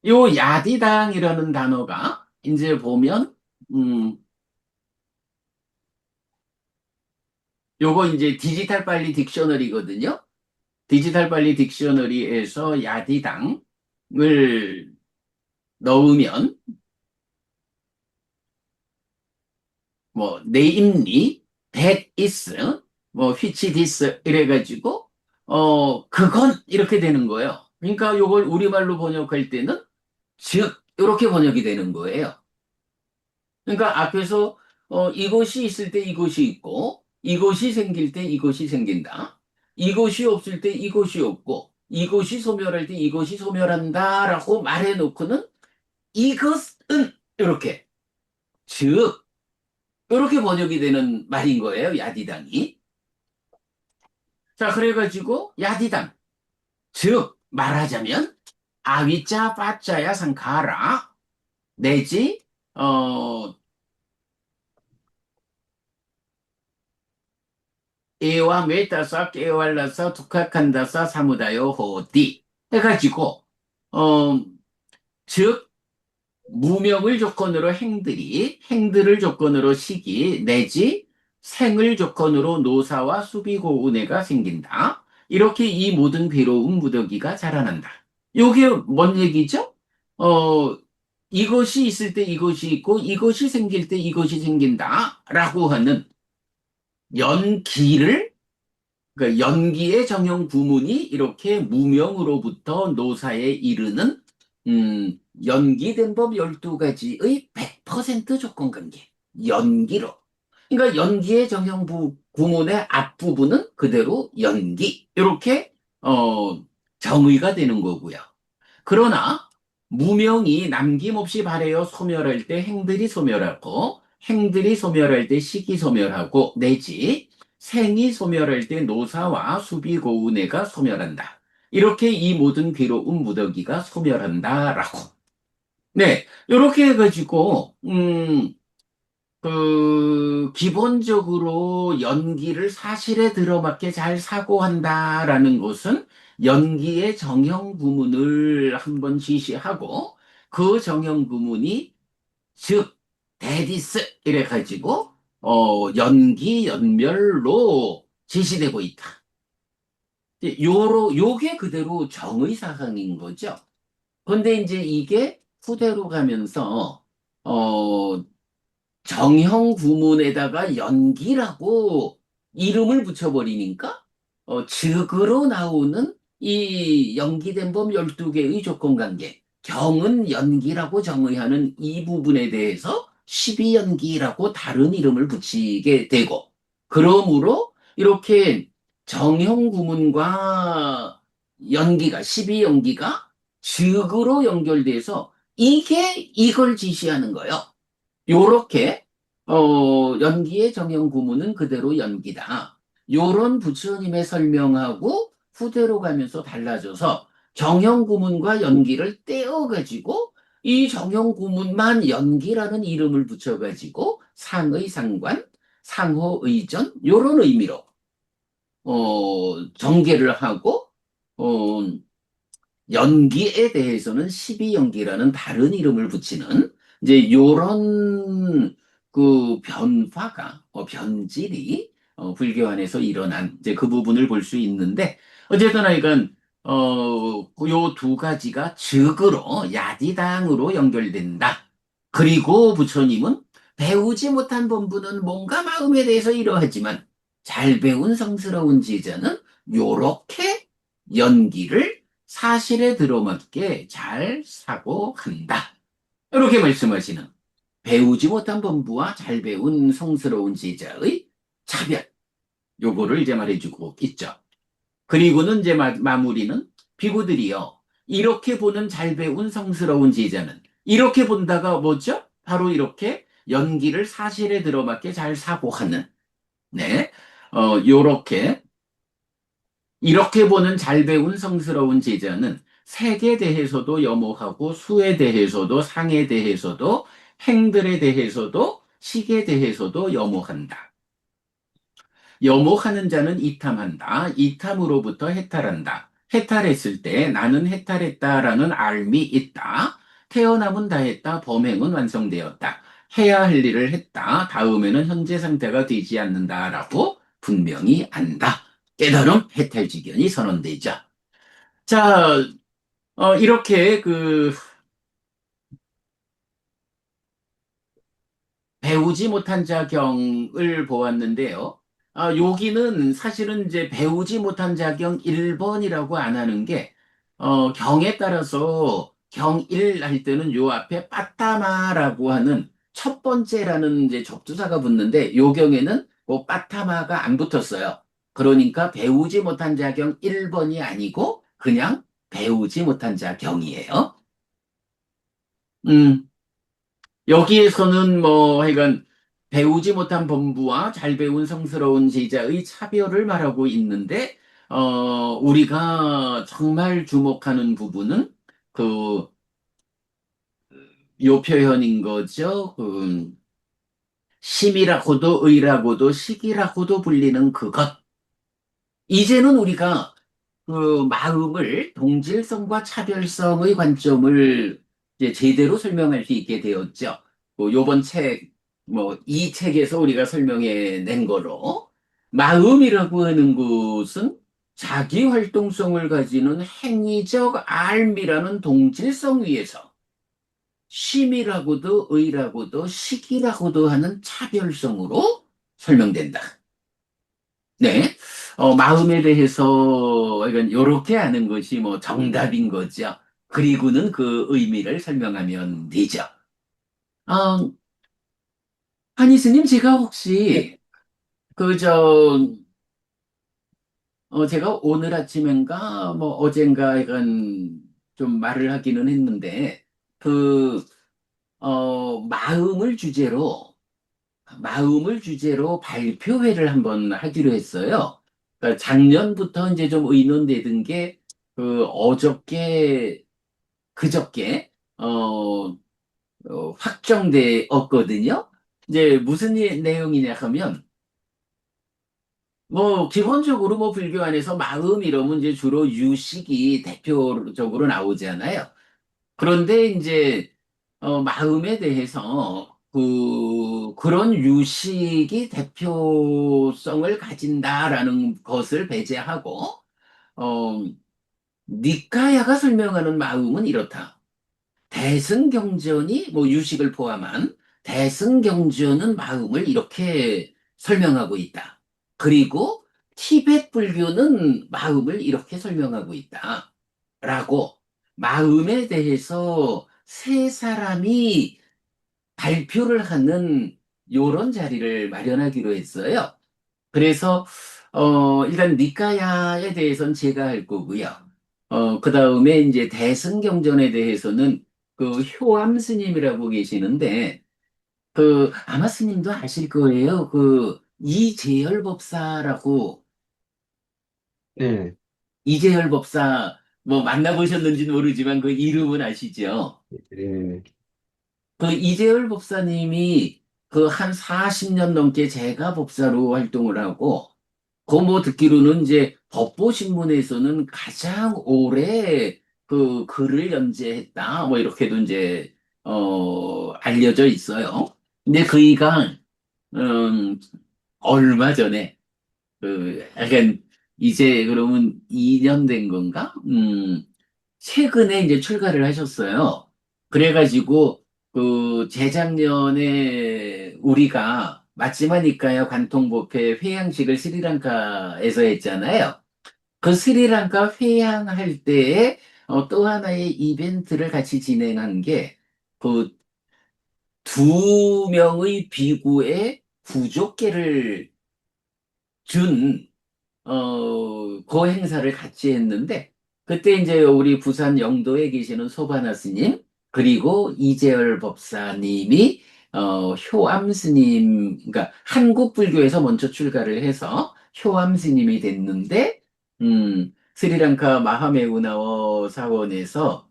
요 야디당이라는 단어가 이제 보면 음 요거 이제 디지털 빨리 딕셔너리거든요. 디지털 빨리 딕셔너리에서 야디당을 넣으면 뭐 네임니, that is, 뭐 which this 이래가지고 그건 이렇게 되는 거예요. 그러니까 요걸 우리말로 번역할 때는 즉 이렇게 번역이 되는 거예요. 그러니까 앞에서 이것이 있을 때 이것이 있고 이것이 생길 때 이것이 생긴다. 이것이 없을 때 이것이 없고 이것이 소멸할 때 이것이 소멸한다라고 말해놓고는 이것은 이렇게 즉 이렇게 번역이 되는 말인 거예요. 야디당이. 자 그래가지고 야디당 즉 말하자면 아위자 빠자야 상카라 내지 에와 메타사 깨왈라사 두카칸다사 사무다요 호디 해가지고 어, 즉 무명을 조건으로 행들을 조건으로 시기 내지 생을 조건으로 노사와 수비고운애가 생긴다. 이렇게 이 모든 괴로운 무더기가 자라난다. 요게 뭔 얘기죠? 어, 이것이 있을 때 이것이 있고 이것이 생길 때 이것이 생긴다라고 하는 연기를 그러니까 연기의 정형 구문이 이렇게 무명으로부터 노사에 이르는 연기된 법 12가지의 100% 조건 관계. 연기로. 그러니까 연기의 정형 구문의 앞부분은 그대로 연기. 이렇게 정의가 되는 거고요. 그러나 무명이 남김없이 발해여 소멸할 때 행들이 소멸하고 행들이 소멸할 때 식이 소멸하고 내지 생이 소멸할 때 노사와 수비고운애가 소멸한다. 이렇게 이 모든 괴로운 무더기가 소멸한다라고. 네, 이렇게 해가지고 기본적으로 연기를 사실에 들어맞게 잘 사고한다라는 것은 연기의 정형 구문을 한번 지시하고 그 정형 구문이 즉 대디스 이래 가지고 연기 연멸로 지시되고 있다. 요게 그대로 정의 사상인 거죠. 근데 이제 이게 후대로 가면서 어 정형 구문에다가 연기라고 이름을 붙여버리니까 즉으로 나오는 이 연기된 법 12개의 조건관계 경은 연기라고 정의하는 이 부분에 대해서 12연기라고 다른 이름을 붙이게 되고 그러므로 이렇게 정형 구문과 연기가 12연기가 즉으로 연결돼서 이게 이걸 지시하는 거예요. 요렇게 연기의 정형 구문은 그대로 연기다. 요런 부처님의 설명하고 후대로 가면서 달라져서 정형 구문과 연기를 떼어가지고 이 정형 구문만 연기라는 이름을 붙여가지고 상의 상관, 상호 의전 요런 의미로 전개를 하고 어, 연기에 대해서는 12연기라는 다른 이름을 붙이는 이제 요런 그 변화가 변질이 불교 안에서 일어난 이제 그 부분을 볼 수 있는데 어쨌든 하여간 요 두 가지가 즉으로 야디당으로 연결된다. 그리고 부처님은 배우지 못한 본부는 뭔가 마음에 대해서 이러하지만 잘 배운 성스러운 제자는 요렇게 연기를 사실에 들어맞게 잘 사고 한다. 이렇게 말씀하시는 배우지 못한 범부와 잘 배운 성스러운 제자의 차별. 요거를 이제 말해주고 있죠. 그리고는 이제 마무리는 비구들이요. 이렇게 보는 잘 배운 성스러운 제자는 이렇게 본다가 뭐죠? 바로 이렇게 연기를 사실에 들어맞게 잘 사고하는 네. 요렇게 이렇게 보는 잘 배운 성스러운 제자는 색에 대해서도 염호하고 수에 대해서도 상에 대해서도 행들에 대해서도 식에 대해서도 염호한다. 염호하는 자는 이탐한다. 이탐으로부터 해탈한다. 해탈했을 때 나는 해탈했다라는 알미 있다. 태어남은 다했다. 범행은 완성되었다. 해야 할 일을 했다. 다음에는 현재 상태가 되지 않는다라고 분명히 안다. 깨달음 해탈지견이 선언되죠. 자, 이렇게 배우지 못한 자경을 보았는데요. 여기는 사실은 이제 배우지 못한 자경 1번이라고 안 하는 게, 경에 따라서 경1 할 때는 요 앞에 빠따마라고 하는 첫 번째라는 이제 접두사가 붙는데, 요 경에는 그 빠따마가 안 붙었어요. 그러니까 배우지 못한 자경 1번이 아니고, 그냥 배우지 못한 자경이에요. 음. 여기에서는 뭐 하여간 배우지 못한 범부와 잘 배운 성스러운 제자의 차별을 말하고 있는데 우리가 정말 주목하는 부분은 그 요 표현인 거죠. 심이라고도 의라고도 식이라고도 불리는 그것. 이제는 우리가 그 마음을 동질성과 차별성의 관점을 이제 제대로 설명할 수 있게 되었죠. 요번 책, 이 책에서 우리가 설명해 낸 거로, 마음이라고 하는 것은 자기 활동성을 가지는 행위적 알미라는 동질성 위에서 심이라고도 의라고도 식이라고도 하는 차별성으로 설명된다. 네. 마음에 대해서 이건 요렇게 아는 것이 뭐 정답인 거죠. 그리고는 그 의미를 설명하면 되죠. 어, 한이스님, 제가 네. 혹시, 그, 저, 제가 오늘 아침인가, 뭐, 어젠가, 약간, 좀 말을 하기는 했는데, 그, 마음을 주제로 발표회를 한번 하기로 했어요. 그러니까 작년부터 이제 좀 의논되던 게, 그저께, 확정되었거든요. 이제 무슨 내용이냐 하면, 뭐, 기본적으로 뭐 불교 안에서 마음 이러면 이제 주로 유식이 대표적으로 나오잖아요. 그런데 이제 마음에 대해서 그런 유식이 대표성을 가진다라는 것을 배제하고 어 니까야가 설명하는 마음은 이렇다. 대승경전이 뭐 유식을 포함한 대승경전은 마음을 이렇게 설명하고 있다. 그리고 티베트 불교는 마음을 이렇게 설명하고 있다. 라고 마음에 대해서 세 사람이 발표를 하는 요런 자리를 마련하기로 했어요. 그래서 일단 니까야에 대해서는 제가 할 거고요. 그다음에 이제 대승경전에 대해서는 그 효암 스님이라고 계시는데 아마 스님도 아실 거예요. 이재열 법사라고 네. 이재열 법사 뭐 만나보셨는지는 모르지만 그 이름은 아시죠? 네. 그 이재열 법사님이 그 한 40년 넘게 제가 법사로 활동을 하고 그 뭐 듣기로는 이제 법보신문에서는 가장 오래 그 글을 연재했다 뭐 이렇게도 이제 알려져 있어요. 근데 그이가 음 얼마 전에 약간 이제 그러면 2년 된 건가? 최근에 이제 출가를 하셨어요. 그래가지고 재작년에 우리가 맞지마니까요 관통법회 회양식을 스리랑카에서 했잖아요. 그 스리랑카 회항할 때에 또 하나의 이벤트를 같이 진행한 게 그 두 명의 비구의 구조개를 준 그 행사를 같이 했는데, 그때 이제 우리 부산 영도에 계시는 소바나 스님, 그리고 이재열 법사님이, 효암 스님, 그러니까 한국 불교에서 먼저 출가를 해서 효암 스님이 됐는데, 스리랑카 마하메우나워 사원에서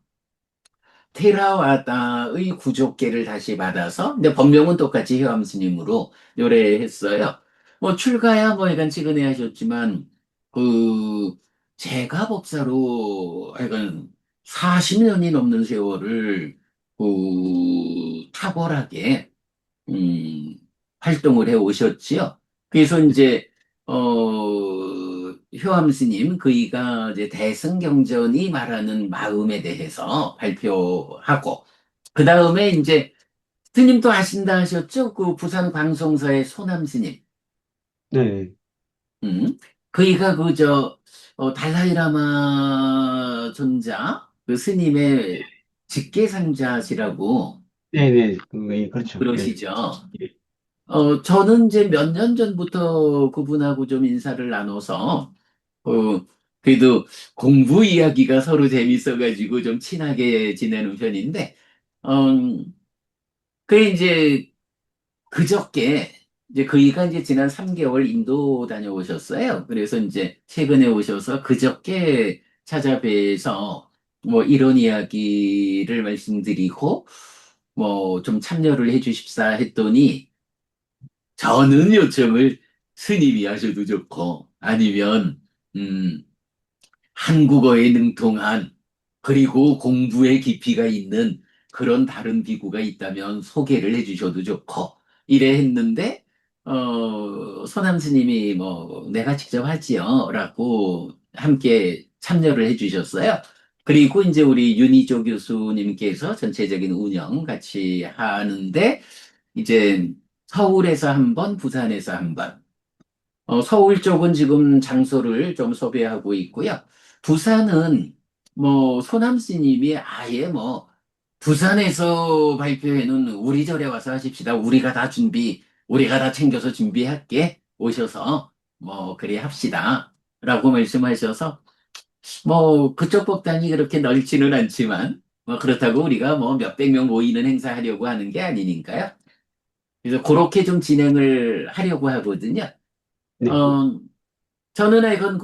테라와다의 구족계를 다시 받아서, 근데 법명은 똑같이 효암 스님으로 노래했어요. 뭐 출가야 뭐 약간 최근에 하셨지만, 그 제가 법사로 약간 40년이 넘는 세월을 탁월하게 음, 활동을 해 오셨지요. 그래서 이제 효암 스님 그이가 이제 대승경전이 말하는 마음에 대해서 발표하고, 그 다음에 이제 스님도 아신다 하셨죠? 그 부산 광송사의 소남 스님. 네, 그이가 달라이라마 존자 그 스님의 직계상자시라고 네, 네, 예, 그렇죠. 예, 그러시죠. 예, 저는 이제 몇 년 전부터 그분하고 좀 인사를 나눠서, 어, 그래도 공부 이야기가 서로 재밌어가지고 좀 친하게 지내는 편인데, 음, 그 이제 그저께, 이제 그이가 이제 지난 3개월 인도 다녀오셨어요. 그래서 이제 최근에 오셔서 그저께 찾아뵈서 뭐 이런 이야기를 말씀드리고, 뭐 좀 참여를 해 주십사 했더니, 저는 요청을 스님이 하셔도 좋고, 아니면, 음, 한국어에 능통한, 그리고 공부에 깊이가 있는 그런 다른 비구가 있다면 소개를 해주셔도 좋고, 이래 했는데, 서남 스님이 뭐, 내가 직접 하지요. 라고 함께 참여를 해주셨어요. 그리고 이제 우리 윤희조 교수님께서 전체적인 운영 같이 하는데, 이제 서울에서 한 번, 부산에서 한 번. 서울 쪽은 지금 장소를 좀 섭외하고 있고요. 부산은 뭐 소남 스님이 아예 뭐 부산에서 발표회는 우리 절에 와서 하십시다. 우리가 다 챙겨서 준비할게. 오셔서 뭐 그리 합시다. 라고 말씀하셔서 뭐 그쪽 법당이 그렇게 넓지는 않지만 뭐 그렇다고 우리가 뭐 몇백 명 모이는 행사 하려고 하는 게 아니니까요. 그래서 그렇게 좀 진행을 하려고 하거든요. 네. 어, 저는 이건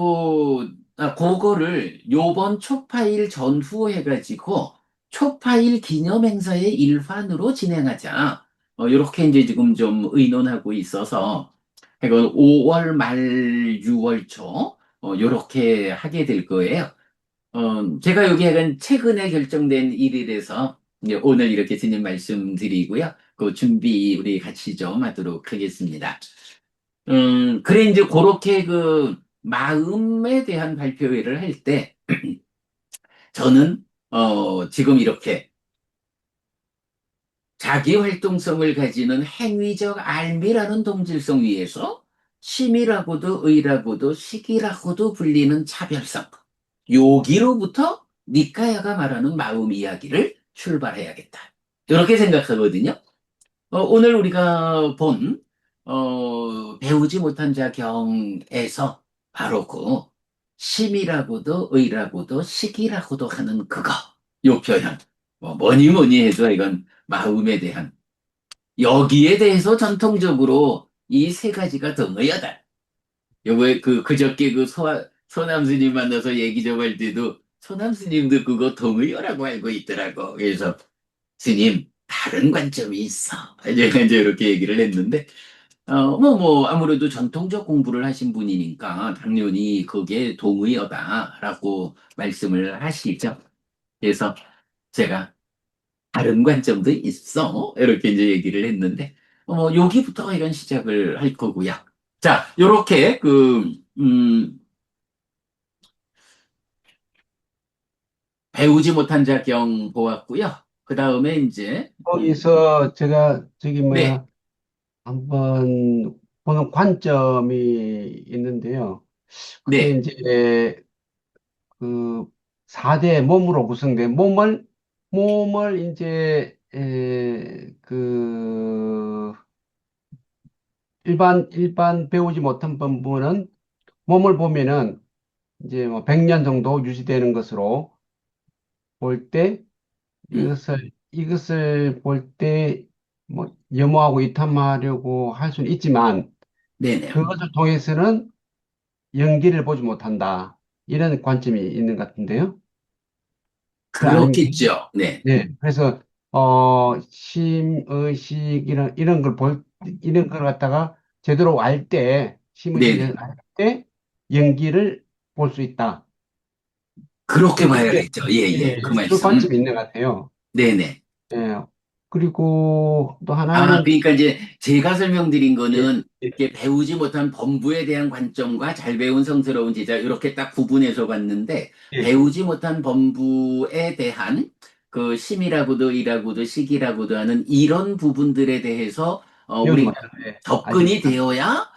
그거를 요번 초파일 전후 해가지고 초파일 기념 행사의 일환으로 진행하자. 이렇게 이제 지금 좀 의논하고 있어서 이건 5월 말 6월 초, 요렇게 하게 될 거예요. 제가 여기 약간 최근에 결정된 일이라서 이제 오늘 이렇게 드린 말씀드리고요. 그 준비 우리 같이 좀 하도록 하겠습니다. 그래 이제 그렇게 그 마음에 대한 발표회를 할 때 저는 지금 이렇게 자기 활동성을 가지는 행위적 알미라는 동질성 위에서 심이라고도 의라고도 식이라고도 불리는 차별성, 여기로부터 니까야가 말하는 마음 이야기를 출발해야겠다. 이렇게 생각하거든요. 오늘 우리가 배우지 못한 자 경에서 바로 그 심이라고도 의라고도 식이라고도 하는 그거, 요 표현. 뭐니 뭐니 해도 이건 마음에 대한, 여기에 대해서 전통적으로 이 세 가지가 등어야다. 요번에 그저께 소남 스님 만나서 얘기 좀 할 때도 소남 스님도 그거 동의어라고 알고 있더라고. 그래서 스님, 다른 관점이 있어. 제가 이제 이렇게 얘기를 했는데, 아무래도 전통적 공부를 하신 분이니까 당연히 그게 동의어다라고 말씀을 하시죠. 그래서 제가 다른 관점도 있어. 이렇게 이제 얘기를 했는데, 여기부터 이런 시작을 할 거고요. 자, 요렇게 배우지 못한 자경 보았고요. 그 다음에 이제, 거기서 제가 저기 네, 뭐야 한번 보는 관점이 있는데요. 그게 네, 이제 그 4대 몸으로 구성된 몸을 이제, 일반 배우지 못한 분은 몸을 보면은 이제 뭐 100년 정도 유지되는 것으로 볼 때, 음, 이것을 볼 때, 뭐, 염호하고 이탐하려고 할 수는 있지만, 네네. 그것을 통해서는 연기를 보지 못한다. 이런 관점이 있는 것 같은데요. 그 아닙니까? 그렇겠죠. 네. 네. 그래서, 심의식, 이런 걸 갖다가 제대로 알 때, 네네. 심의식을 알 때, 연기를 볼 수 있다. 그렇게 이렇게, 봐야겠죠. 예, 예. 그 그 말씀. 관점이 있는 것 같아요. 네네. 예. 그리고 또 아, 하나는, 그러니까 이제 제가 설명드린 예, 거는 예, 이렇게 배우지 못한 범부에 대한 관점과 잘 배운 성스러운 제자 이렇게 딱 구분해서 봤는데 예. 배우지 못한 범부에 대한 그 심이라고도 이라고도 식이라고도 하는 이런 부분들에 대해서 여기 우리가 맞다. 예. 접근이 알겠습니다. 되어야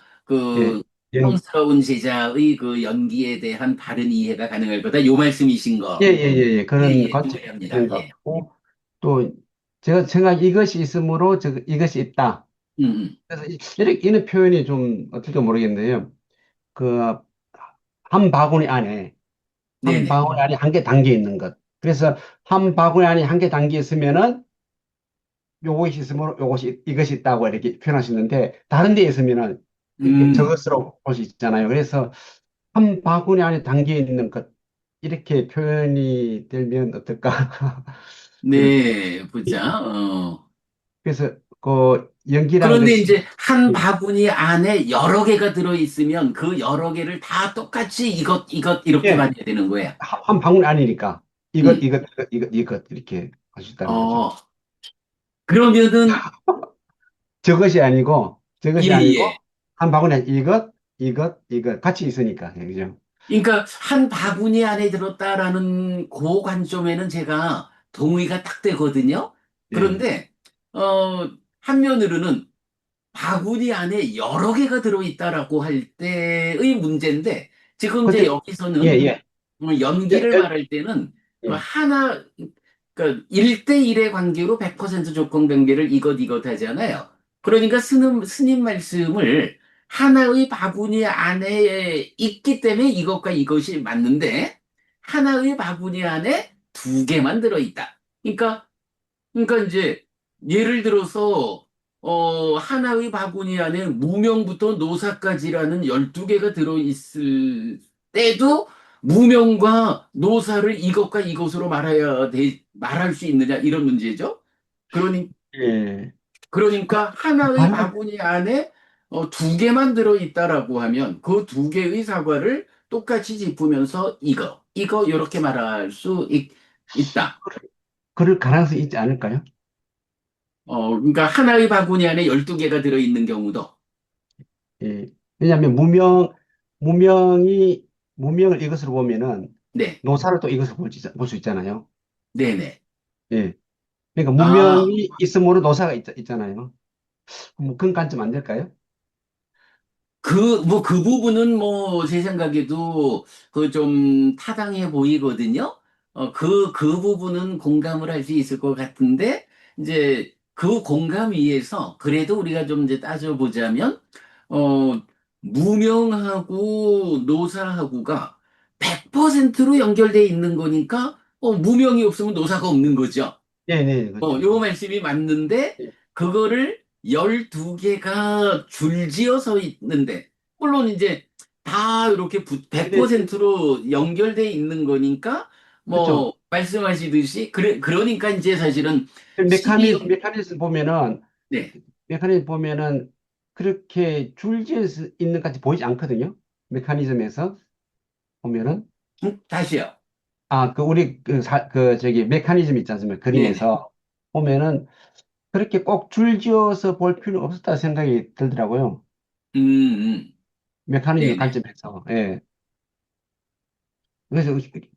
예. 그 연, 성스러운 제자의 그 연기에 대한 바른 이해가 가능할 거다. 요 말씀이신 예, 거. 예, 예, 예. 예, 그런 예, 관점이 있는 동의합니다. 것 예. 같고, 또, 제가 생각 이것이 있으므로 이것이 있다. 음, 음. 그래서 이렇게, 이런 표현이 좀 어떨까 모르겠는데요. 그, 한 네네. 바구니 안에 한 개 담겨 있는 것. 그래서 한 바구니 안에 한 개 담겨 있으면은 요것이 있으므로 이것이 있다고 이렇게 표현하시는데, 다른 데 있으면은 이렇게 음. 저것으로 볼 수 있잖아요. 그래서 한 바구니 안에 담겨 있는 것. 이렇게 표현이 되면 어떨까? 그런, 네, 보자. 그래서 그 연기란 그런데 것이, 이제 한 예, 바구니 안에 여러 개가 들어있으면 그 여러 개를 다 똑같이 이것 이렇게 예, 봐야 되는 거야. 한 방울 아니니까 음. 이것 이렇게 할 수 있다는 거죠. 어, 그러면은, 저것이 예, 아니고 예. 한 방울에 이것 같이 있으니까, 예, 그죠? 그러니까 한 바구니 안에 들었다라는 그 관점에는 제가 동의가 딱 되거든요. 예, 그런데, 어, 한면으로는 바구니 안에 여러 개가 들어있다라고 할 때의 문제인데, 지금 이제 그때 예, 여기서는 예, 여- 연기를 여- 말할 때는 그 예, 하나, 그러니까 1대1의 관계로 100% 조건 관계를 이것 하잖아요. 그러니까 스님 말씀을 하나의 바구니 안에 있기 때문에 이것과 이것이 맞는데, 하나의 바구니 안에 두 개만 들어있다. 그러니까 이제 예를 들어서 하나의 바구니 안에 무명부터 노사까지라는 12개가 들어있을 때도 무명과 노사를 이것과 이것으로 말할 수 있느냐 이런 문제죠. 그러니 예. 그러니까 하나의 다른 바구니 안에 두 개만 들어있다라고 하면 그 두 개의 사과를 똑같이 짚으면서 이거 이렇게 말할 수 있다. 그럴 가능성이 있지 않을까요? 그러니까 하나의 바구니 안에 12개가 들어있는 경우도. 예. 왜냐하면 무명을 이것으로 보면은 네, 노사를 또 이것으로 볼 수 있잖아요. 네네. 예. 그러니까 아, 무명이 있으므로 노사가 있잖아요. 뭐 그런 관점 안 될까요? 그 부분은 뭐, 제 생각에도 그 좀 타당해 보이거든요. 그 부분은 공감을 할 수 있을 것 같은데, 이제 그 공감 위에서 그래도 우리가 좀 이제 따져보자면, 어, 무명하고 노사하고가 100%로 연결돼 있는 거니까, 무명이 없으면 노사가 없는 거죠. 네, 네, 그렇죠. 요 말씀이 맞는데, 예. 그거를 12개가 줄지어서 있는데, 물론 이제 다 이렇게 근데 100%로 연결돼 있는 거니까, 그렇죠. 뭐, 말씀하시듯이, 그러니까 이제 사실은 식이, 그 메커니즘 보면은 그렇게 줄지어서 있는 것 같이 보이지 않거든요. 메커니즘에서 보면은 다시요. 우리 저기 메커니즘 있지 않습니까? 네네. 그림에서 보면은 그렇게 꼭 줄지어서 볼 필요 없었다 생각이 들더라고요. 음, 음. 메커니즘 네네. 관점에서. 예. 그래서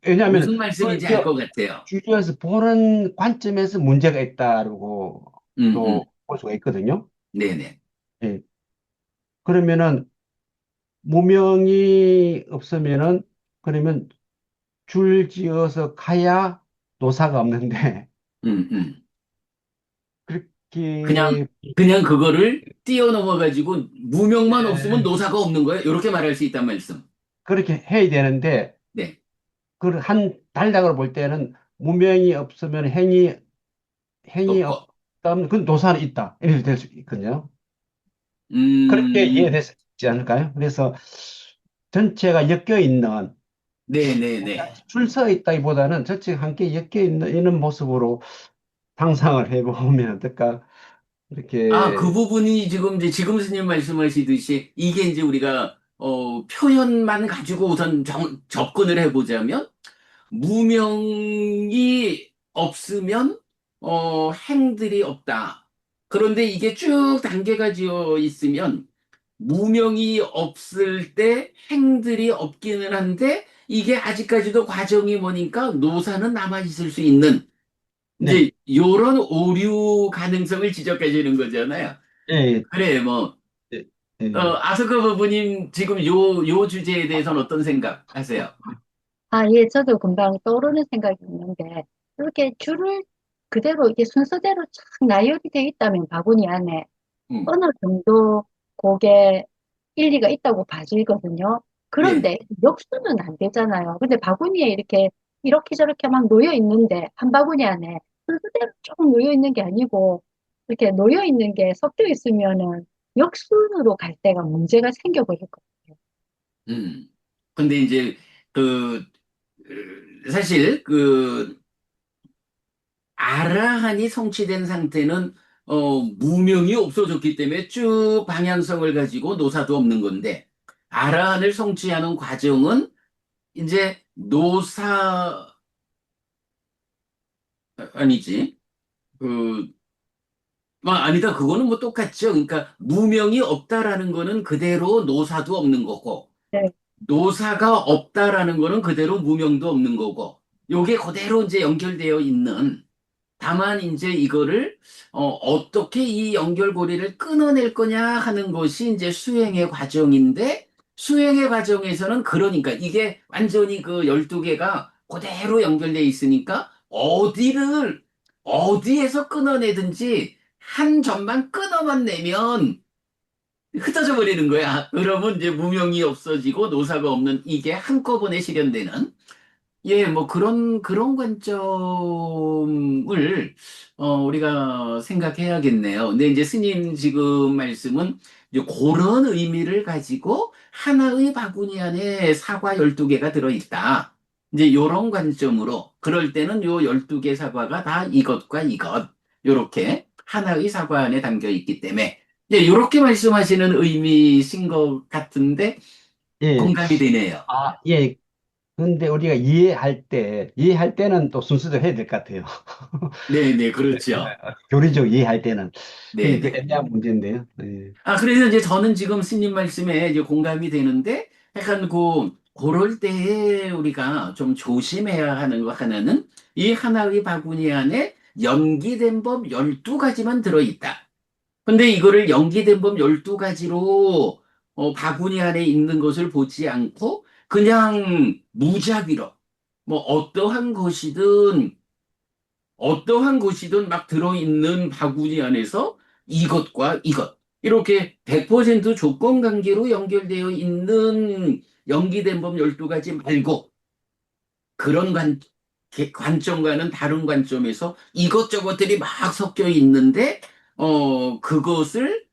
왜냐하면 무슨 말씀인지 알 것 같아요. 줄지어서 보는 관점에서 문제가 있다고 음, 또 음. 볼 수가 있거든요. 네네. 예. 그러면은 무명이 없으면은 그러면 줄 지어서 가야 노사가 없는데, 음, 음. 그냥, 그렇게, 그냥 그거를 뛰어넘어가지고 무명만 없으면 예, 노사가 없는 거예요. 이렇게 말할 수 있단 말씀. 그렇게 해야 되는데, 네. 그 한 단락으로 볼 때는 무명이 없으면 행이 없고. 없다면 그 노사는 있다. 이렇게 될 수 있거든요. 그렇게 음, 이해되지 않을까요? 그래서 전체가 엮여 있는, 네네네. 줄 서 있다기보다는 전체가 함께 엮여 있는 모습으로 상상을 해보면 어떨까? 아, 그 이렇게, 부분이 지금 이제 지금 스님 말씀하시듯이 이게 이제 우리가 표현만 가지고 우선 접근을 해보자면 무명이 없으면 행들이 없다. 그런데 이게 쭉 단계가 지어 있으면 무명이 없을 때 행들이 없기는 한데 이게 아직까지도 과정이 뭐니까 노사는 남아 있을 수 있는 네. 이제 요런 오류 가능성을 지적하시는 거잖아요. 예, 그래, 뭐, 예, 예. 아스커 부부님 지금 요 주제에 대해서는 어떤 생각 하세요? 아, 예, 저도 금방 떠오르는 생각이 있는데, 이렇게 줄을 그대로, 이게 순서대로 쫙 나열이 돼 있다면 바구니 안에 음, 어느 정도 그게 일리가 있다고 봐지거든요. 네. 그런데 역수는 안 되잖아요. 근데 바구니에 이렇게 저렇게 막 놓여 있는데, 한 바구니 안에 순서대로 쭉 놓여 있는 게 아니고, 이렇게 놓여 있는 게 섞여 있으면은 역순으로 갈 때가 문제가 생겨버릴 것 같아요. 음. 근데 이제 그 사실 그 아라한이 성취된 상태는 무명이 없어졌기 때문에 쭉 방향성을 가지고 노사도 없는 건데 아라한을 성취하는 과정은 이제 노사 아니지 그 아니다. 그거는 뭐 똑같죠. 그러니까 무명이 없다라는 거는 그대로 노사도 없는 거고 네, 노사가 없다라는 거는 그대로 무명도 없는 거고 요게 그대로 이제 연결되어 있는 다만 이제 이거를 어떻게 이 연결고리를 끊어낼 거냐 하는 것이 이제 수행의 과정인데 수행의 과정에서는 그러니까 이게 완전히 그 12개가 그대로 연결돼 있으니까 어디에서 끊어내든지 한 점만 끊어만 내면 흩어져 버리는 거야. 그러면 이제 무명이 없어지고 노사가 없는 이게 한꺼번에 실현되는 예, 뭐 그런 관점을 우리가 생각해야겠네요. 근데 이제 스님 지금 말씀은 이제 그런 의미를 가지고 하나의 바구니 안에 사과 12개가 들어있다. 이제 요런 관점으로 그럴 때는 요 12개 사과가 다 이것과 이것 요렇게 하나의 사과 안에 담겨 있기 때문에 예, 요렇게 말씀하시는 의미신 것 같은데 예. 공감이 되네요. 아, 예. 근데 우리가 이해할 때는 또 순서대로 해야 될 것 같아요. 네, 네, 그렇죠. 교리적 이해할 때는. 네, 그게 그 네. 애매한 문제인데요. 예. 아, 그래서 이제 저는 지금 스님 말씀에 이제 공감이 되는데, 약간 그럴 때에 우리가 좀 조심해야 하는 거 하나는 이 하나의 바구니 안에 연기된 법 12가지만 들어있다. 근데 이거를 연기된 법 12가지로 바구니 안에 있는 것을 보지 않고 그냥 무작위로 뭐 어떠한 것이든 막 들어있는 바구니 안에서 이것과 이것. 이렇게 100% 조건 관계로 연결되어 있는 연기된 법 12가지 말고 그런 관점과는 다른 관점에서 이것저것들이 막 섞여 있는데, 그것을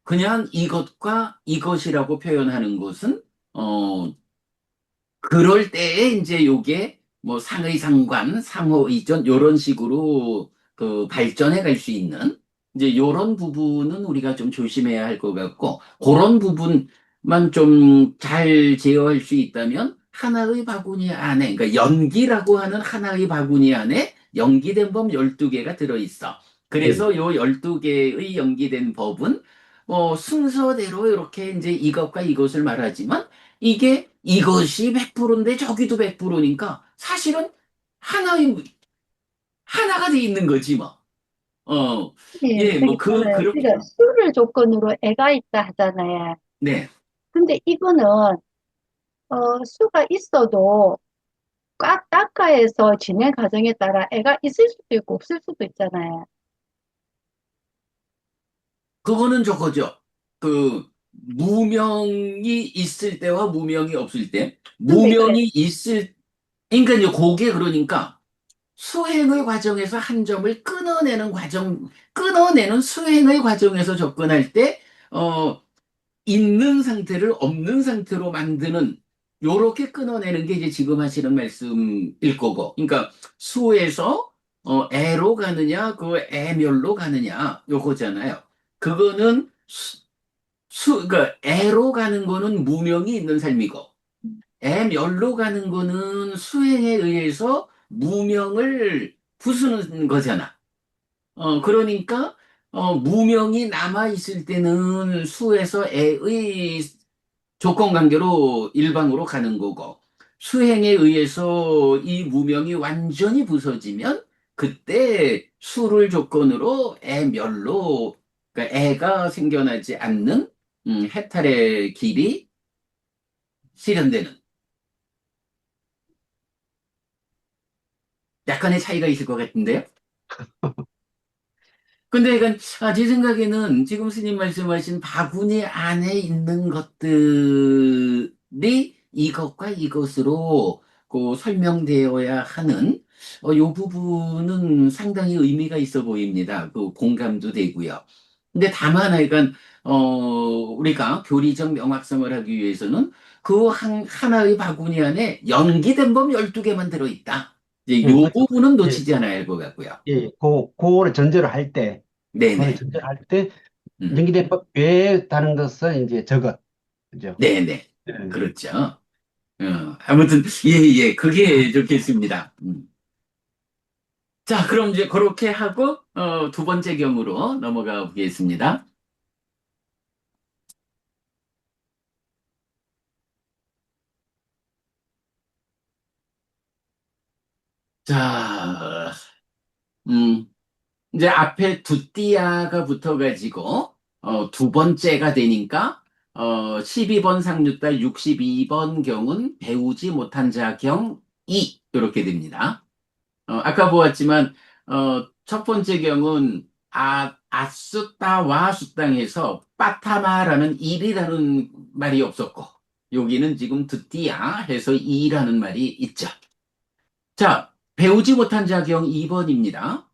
그냥 이것과 이것이라고 표현하는 것은, 어, 그럴 때에 이제 요게 뭐 상의상관, 상호의존 요런 식으로 그 발전해 갈 수 있는 이제 요런 부분은 우리가 좀 조심해야 할 것 같고 그런 부분만 좀 잘 제어할 수 있다면 하나의 바구니 안에 그러니까 연기라고 하는 하나의 바구니 안에 연기된 법 12개가 들어 있어. 예. 그래서 요 12개의 연기된 법은 순서대로 이렇게 이제 이것과 이것을 말하지만 이게 이것이 100%인데 저기도 100%니까 사실은 하나의 하나가 돼 있는 거지 뭐. 어. 예, 예, 뭐 저기 있잖아요. 그렇게 우리가 수를 조건으로 애가 있다 하잖아요. 네. 근데 이거는 수가 있어도 따까에서 진행 과정에 따라 애가 있을 수도 있고 없을 수도 있잖아요. 그거는 저거죠. 그, 무명이 있을 때와 무명이 없을 때, 근데 그래, 그러니까 이제 그게 그러니까 수행의 과정에서 한 점을 끊어내는 수행의 과정에서 접근할 때, 어, 있는 상태를 없는 상태로 만드는, 요렇게 끊어내는 게 이제 지금 하시는 말씀일 거고. 그러니까 수에서 애로 가느냐, 그 애멸로 가느냐, 요거잖아요. 그거는 그러니까 애로 가는 거는 무명이 있는 삶이고, 애멸로 가는 거는 수행에 의해서 무명을 부수는 거잖아. 그러니까, 무명이 남아있을 때는 수에서 애의 조건 관계로 일방으로 가는 거고, 수행에 의해서 이 무명이 완전히 부서지면, 그때 수를 조건으로 애멸로, 그러니까 애가 생겨나지 않는, 해탈의 길이 실현되는 약간의 차이가 있을 것 같은데요. 근데 이건 제 생각에는 지금 스님 말씀하신 바구니 안에 있는 것들이 이것과 이것으로 설명되어야 하는 요 부분은 상당히 의미가 있어 보입니다. 그 공감도 되고요. 근데 다만 하여간 우리가 교리적 명확성을 하기 위해서는 그 하나의 바구니 안에 연기된 범 12개만 들어있다. 이제 예, 요 그렇죠. 부분은 예, 놓치지 않아야 할 것 같고요. 예, 그거를 전제로 할 때, 그거를 네네. 전제로 할 때, 음. 연기된 법 외에 다른 것은 이제 저것, 그죠? 네네. 예. 그렇죠. 아무튼, 예, 예. 그게 좋겠습니다. 자, 그럼 이제 그렇게 하고, 두 번째 경우로 넘어가 보겠습니다. 자, 음, 이제 앞에 두띠아가 붙어가지고, 두 번째가 되니까, 12번 상류달 62번 경은 배우지 못한 자경 2, 이렇게 됩니다. 아까 보았지만, 첫 번째 경은, 아수따와 수땅에서 빠타마라는 일이라는 말이 없었고, 여기는 지금 듣디야 해서 이라는 말이 있죠. 자, 배우지 못한 자경 2번입니다.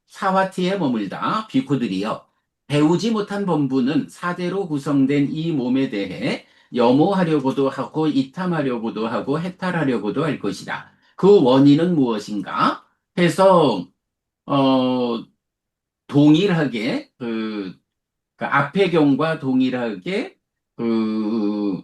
사와티에 머물다 비쿠들이여 배우지 못한 범부는 사대로 구성된 이 몸에 대해 염호하려고도 하고 이탐하려고도 하고 해탈하려고도 할 것이다. 그 원인은 무엇인가? 해서 어 동일하게 그 앞의 경과 동일하게 그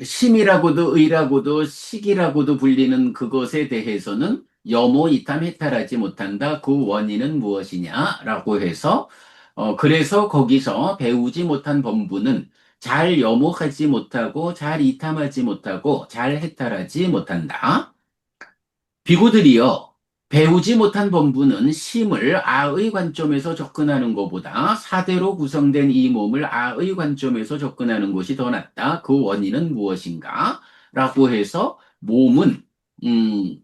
심이라고도 의라고도 식이라고도 불리는 그것에 대해서는 염호 이탐 해탈하지 못한다. 그 원인은 무엇이냐라고 해서 그래서 거기서 배우지 못한 범부는 잘 염호하지 못하고 잘 이탐하지 못하고 잘 해탈하지 못한다. 비구들이여 배우지 못한 범부는 심을 아의 관점에서 접근하는 것보다 사대로 구성된 이 몸을 아의 관점에서 접근하는 것이 더 낫다. 그 원인은 무엇인가? 라고 해서 몸은 음,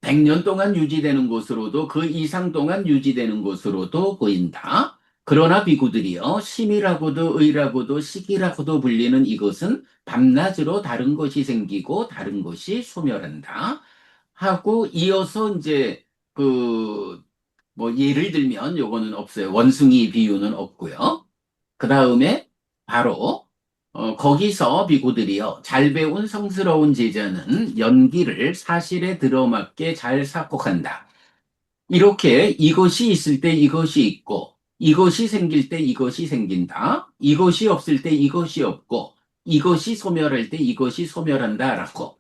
100년 동안 유지되는 것으로도 그 이상 동안 유지되는 것으로도 보인다. 그러나 비구들이여 심이라고도 의라고도 식이라고도 불리는 이것은 밤낮으로 다른 것이 생기고 다른 것이 소멸한다. 하고 이어서 이제 뭐 예를 들면 요거는 없어요. 원숭이 비유는 없고요. 그 다음에 바로 거기서 비구들이요. 잘 배운 성스러운 제자는 연기를 사실에 들어맞게 잘 삭곡한다. 이렇게 이것이 있을 때 이것이 있고 이것이 생길 때 이것이 생긴다. 이것이 없을 때 이것이 없고 이것이 소멸할 때 이것이 소멸한다라고.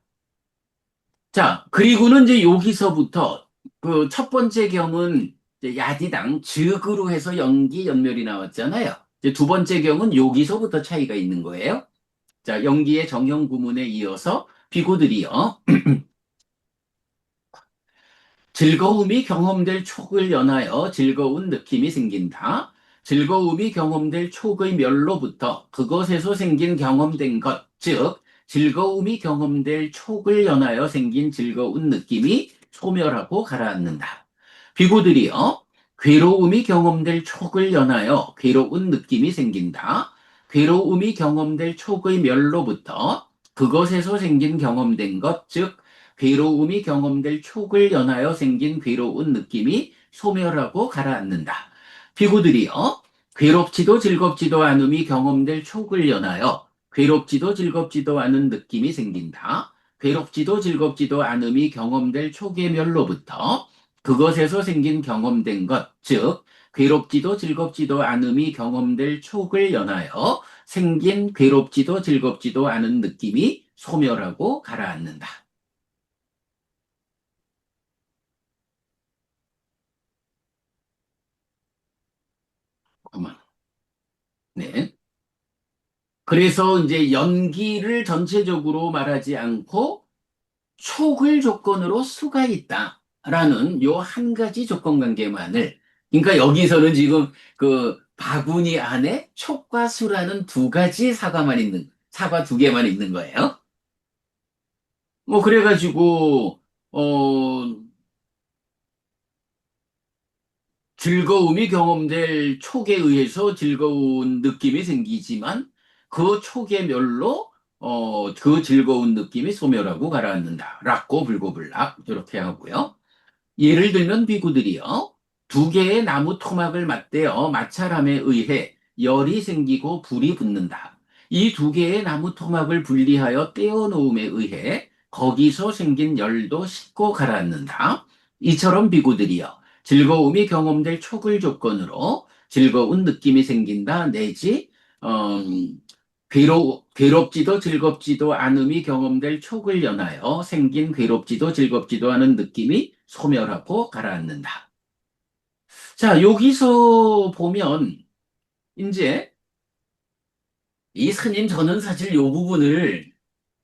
자, 그리고는 이제 여기서부터 그 첫 번째 경은 이제 야디당 즉으로 해서 연기 연멸이 나왔잖아요. 이제 두 번째 경은 여기서부터 차이가 있는 거예요. 자, 연기의 정형 구문에 이어서 비고들이요. 즐거움이 경험될 촉을 연하여 즐거운 느낌이 생긴다. 즐거움이 경험될 촉의 멸로부터 그것에서 생긴 경험된 것, 즉 즐거움이 경험될 촉을 연하여 생긴 즐거운 느낌이 소멸하고 가라앉는다. 비구들이여, 괴로움이 경험될 촉을 연하여 괴로운 느낌이 생긴다. 괴로움이 경험될 촉의 멸로부터 그것에서 생긴 경험된 것, 즉 괴로움이 경험될 촉을 연하여 생긴 괴로운 느낌이 소멸하고 가라앉는다. 비구들이여, 괴롭지도 즐겁지도 않음이 경험될 촉을 연하여 괴롭지도 즐겁지도 않은 느낌이 생긴다. 괴롭지도 즐겁지도 않음이 경험될 촉의 멸로부터 그것에서 생긴 경험된 것, 즉 괴롭지도 즐겁지도 않음이 경험될 촉을 연하여 생긴 괴롭지도 즐겁지도 않은 느낌이 소멸하고 가라앉는다. 그만. 네. 그래서 이제 연기를 전체적으로 말하지 않고 촉을 조건으로 수가 있다라는 요 한 가지 조건 관계만을, 그러니까 여기서는 지금 그 바구니 안에 촉과 수라는 두 가지 사과 두 개만 있는 거예요. 뭐 그래가지고 어 즐거움이 경험될 촉에 의해서 즐거운 느낌이 생기지만 그 촉의 멸로 그 즐거운 느낌이 소멸하고 가라앉는다. 락고 불고불락 이렇게 하고요. 예를 들면 비구들이요. 두 개의 나무 토막을 맞대어 마찰함에 의해 열이 생기고 불이 붙는다. 이 두 개의 나무 토막을 분리하여 떼어 놓음에 의해 거기서 생긴 열도 식고 가라앉는다. 이처럼 비구들이요. 즐거움이 경험될 촉을 조건으로 즐거운 느낌이 생긴다. 내지 괴롭지도 즐겁지도 않음이 경험될 촉을 연하여 생긴 괴롭지도 즐겁지도 않은 느낌이 소멸하고 가라앉는다. 자, 여기서 보면 이제 이 스님 저는 사실 이 부분을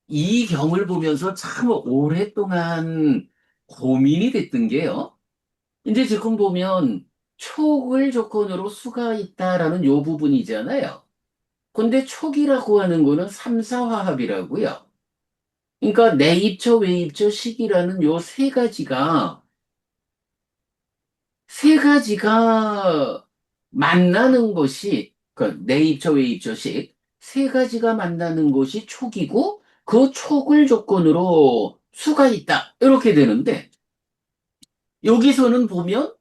이 경을 보면서 참 오랫동안 고민이 됐던 게요. 이제 지금 보면 촉을 조건으로 수가 있다라는 요 부분이잖아요. 근데 촉이라고 하는 거는 삼사화합이라고요. 그러니까 내입처, 외입처, 식이라는 요 세 가지가 만나는 것이, 그 내입처, 외입처, 식, 세 가지가 만나는 것이 촉이고 그 촉을 조건으로 수가 있다. 이렇게 되는데 여기서는 보면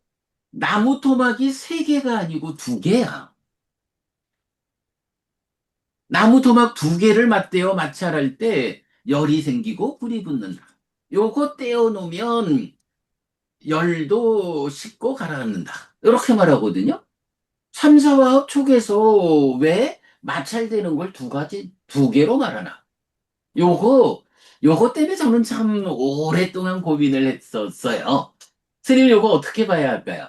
나무 토막이 세 개가 아니고 두 개야. 나무 토막 두 개를 맞대어 마찰할 때 열이 생기고 불이 붙는다. 요거 떼어 놓으면 열도 식고 가라앉는다. 이렇게 말하거든요. 삼사화합 촉에서 왜 마찰되는 걸 두 개로 말하나? 요거, 요거 때문에 저는 참 오랫동안 고민을 했었어요. 스님 요거 어떻게 봐야 할까요?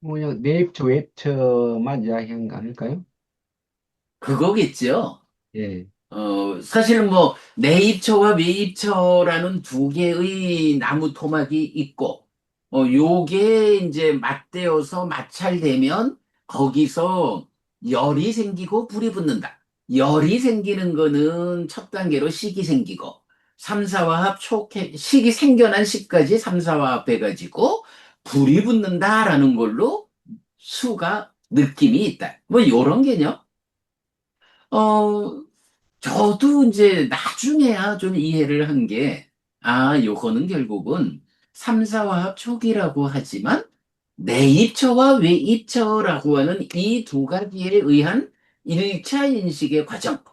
그냥 내입처, 외입처만 이야기한 거 아닐까요? 그거겠죠? 예. 사실은 뭐, 내입처와 외입처라는 두 개의 나무 토막이 있고, 요게 이제 맞대어서 마찰되면 거기서 열이 생기고 불이 붙는다. 열이 생기는 거는 첫 단계로 식이 생기고, 삼사화합 식이 생겨난 식까지 삼사화합 해가지고, 불이 붙는다라는 걸로 수가 느낌이 있다. 뭐, 요런 개념? 어, 저도 이제 나중에야 좀 이해를 한 게, 아, 요거는 결국은 삼사화합 촉이라고 하지만 내입처와 외입처라고 하는 이 두 가지에 의한 일차 인식의 과정.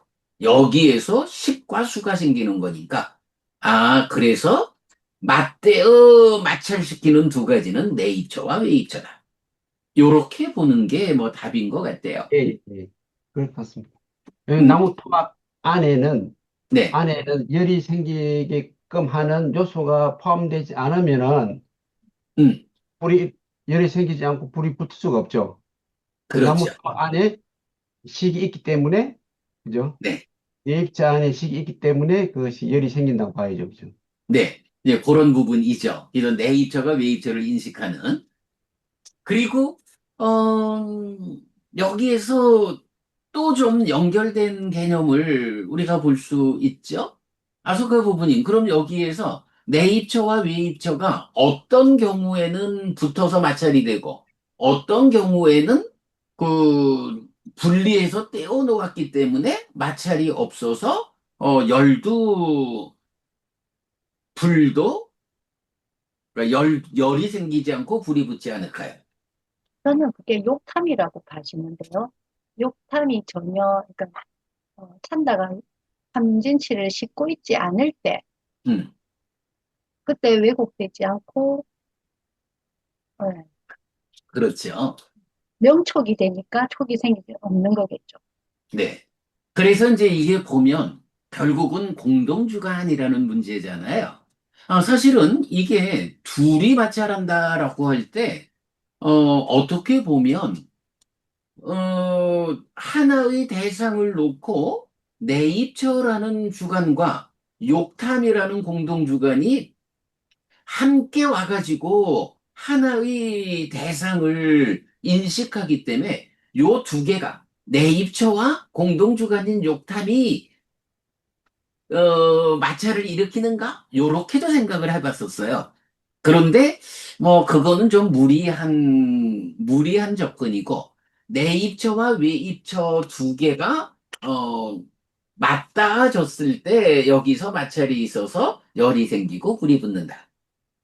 여기에서 식과 수가 생기는 거니까. 아, 그래서 맞대어 마찰시키는 두 가지는 내입처와 외입처다. 요렇게 보는 게 뭐 답인 것 같아요. 예, 예. 그럴 것 같습니다. 음, 나무 토막 안에는, 네, 열이 생기게끔 하는 요소가 포함되지 않으면은 음, 불이, 열이 생기지 않고 불이 붙을 수가 없죠. 그 나무 그렇죠. 토막 안에 식이 있기 때문에, 그죠? 네. 내입자 안에 식이 있기 때문에 그것이 열이 생긴다고 봐야죠. 그죠? 네, 이제 그런 부분이죠. 이런 내입처가 외입처를 인식하는. 그리고, 여기에서 또 좀 연결된 개념을 우리가 볼 수 있죠? 아소카 부부님, 그럼 여기에서 내입처와 외입처가 어떤 경우에는 붙어서 마찰이 되고, 어떤 경우에는 그 분리해서 떼어 놓았기 때문에 마찰이 없어서 열도 불도 그러니까 열이 생기지 않고 불이 붙지 않을까요? 저는 그게 욕탐이라고 봐지는데요. 욕탐이 전혀, 그러니까, 찬다가 삼진치를 싣고 있지 않을 때, 음, 그때 왜곡되지 않고, 예, 그렇죠. 명촉이 되니까 촉이 생기지 없는 거겠죠. 네. 그래서 이제 이게 보면 결국은 공동주관이라는 문제잖아요. 사실은 이게 둘이 마찰한다라고 할 때, 어떻게 보면, 하나의 대상을 놓고 내입처라는 주관과 욕탐이라는 공동주관이 함께 와가지고 하나의 대상을 인식하기 때문에 요 두 개가 내입처와 공동주관인 욕탐이 마찰을 일으키는가? 요렇게도 생각을 해봤었어요. 그런데 뭐 그거는 좀 무리한 접근이고 내입처와 외입처 두 개가 맞닿아졌을 때 여기서 마찰이 있어서 열이 생기고 불이 붙는다.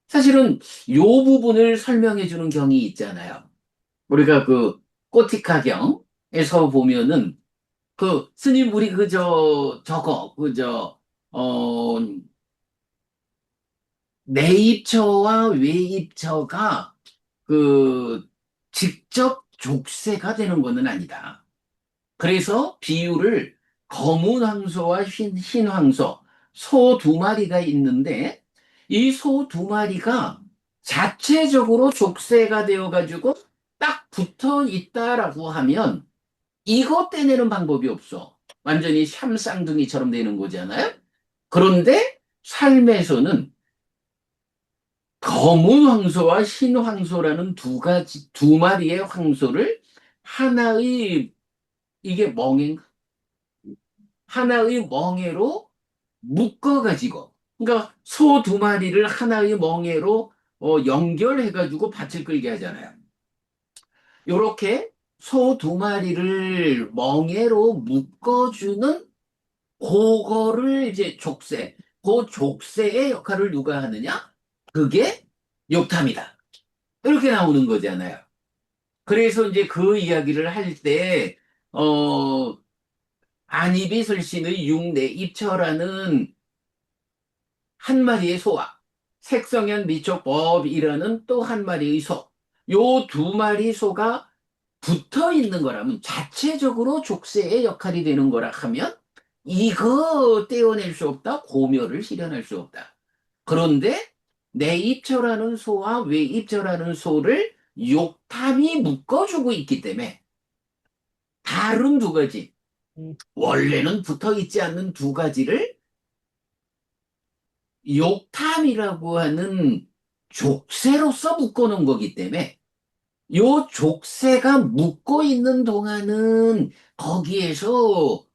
사실은 요 부분을 설명해 주는 경이 있잖아요. 우리가 그 꼬티카경에서 보면은 그 스님 우리 저거 내입처와 외입처가 그 직접 족쇄가 되는 것은 아니다. 그래서 비유를 검은 황소와 흰 황소, 소 두 마리가 있는데 이 소 두 마리가 자체적으로 족쇄가 되어가지고 딱 붙어 있다라고 하면 이거 떼내는 방법이 없어. 완전히 샴쌍둥이처럼 되는 거잖아요. 그런데 삶에서는 검은 황소와 흰 황소라는 두 마리의 황소를 하나의 이게 하나의 멍에로 묶어가지고, 그러니까 소 두 마리를 하나의 멍에로 연결해가지고 밭을 끌게 하잖아요. 요렇게 소 두 마리를 멍에로 묶어주는 그거를 이제 그 족쇄의 역할을 누가 하느냐? 그게 욕탐이다. 이렇게 나오는 거잖아요. 그래서 이제 그 이야기를 할 때, 안입이설신의 육내입처라는 한 마리의 소와 색성현 미촉법이라는 또 한 마리의 소, 요 두 마리 소가 붙어 있는 거라면 자체적으로 족쇄의 역할이 되는 거라 하면 이거 떼어낼 수 없다. 고묘를 실현할 수 없다. 그런데 내입처라는 소와 외입처라는 소를 욕탐이 묶어주고 있기 때문에 다른 두 가지, 원래는 붙어 있지 않는 두 가지를 욕탐이라고 하는 족쇄로서 묶어놓은 거기 때문에 요 족쇄가 묶고 있는 동안은 거기에서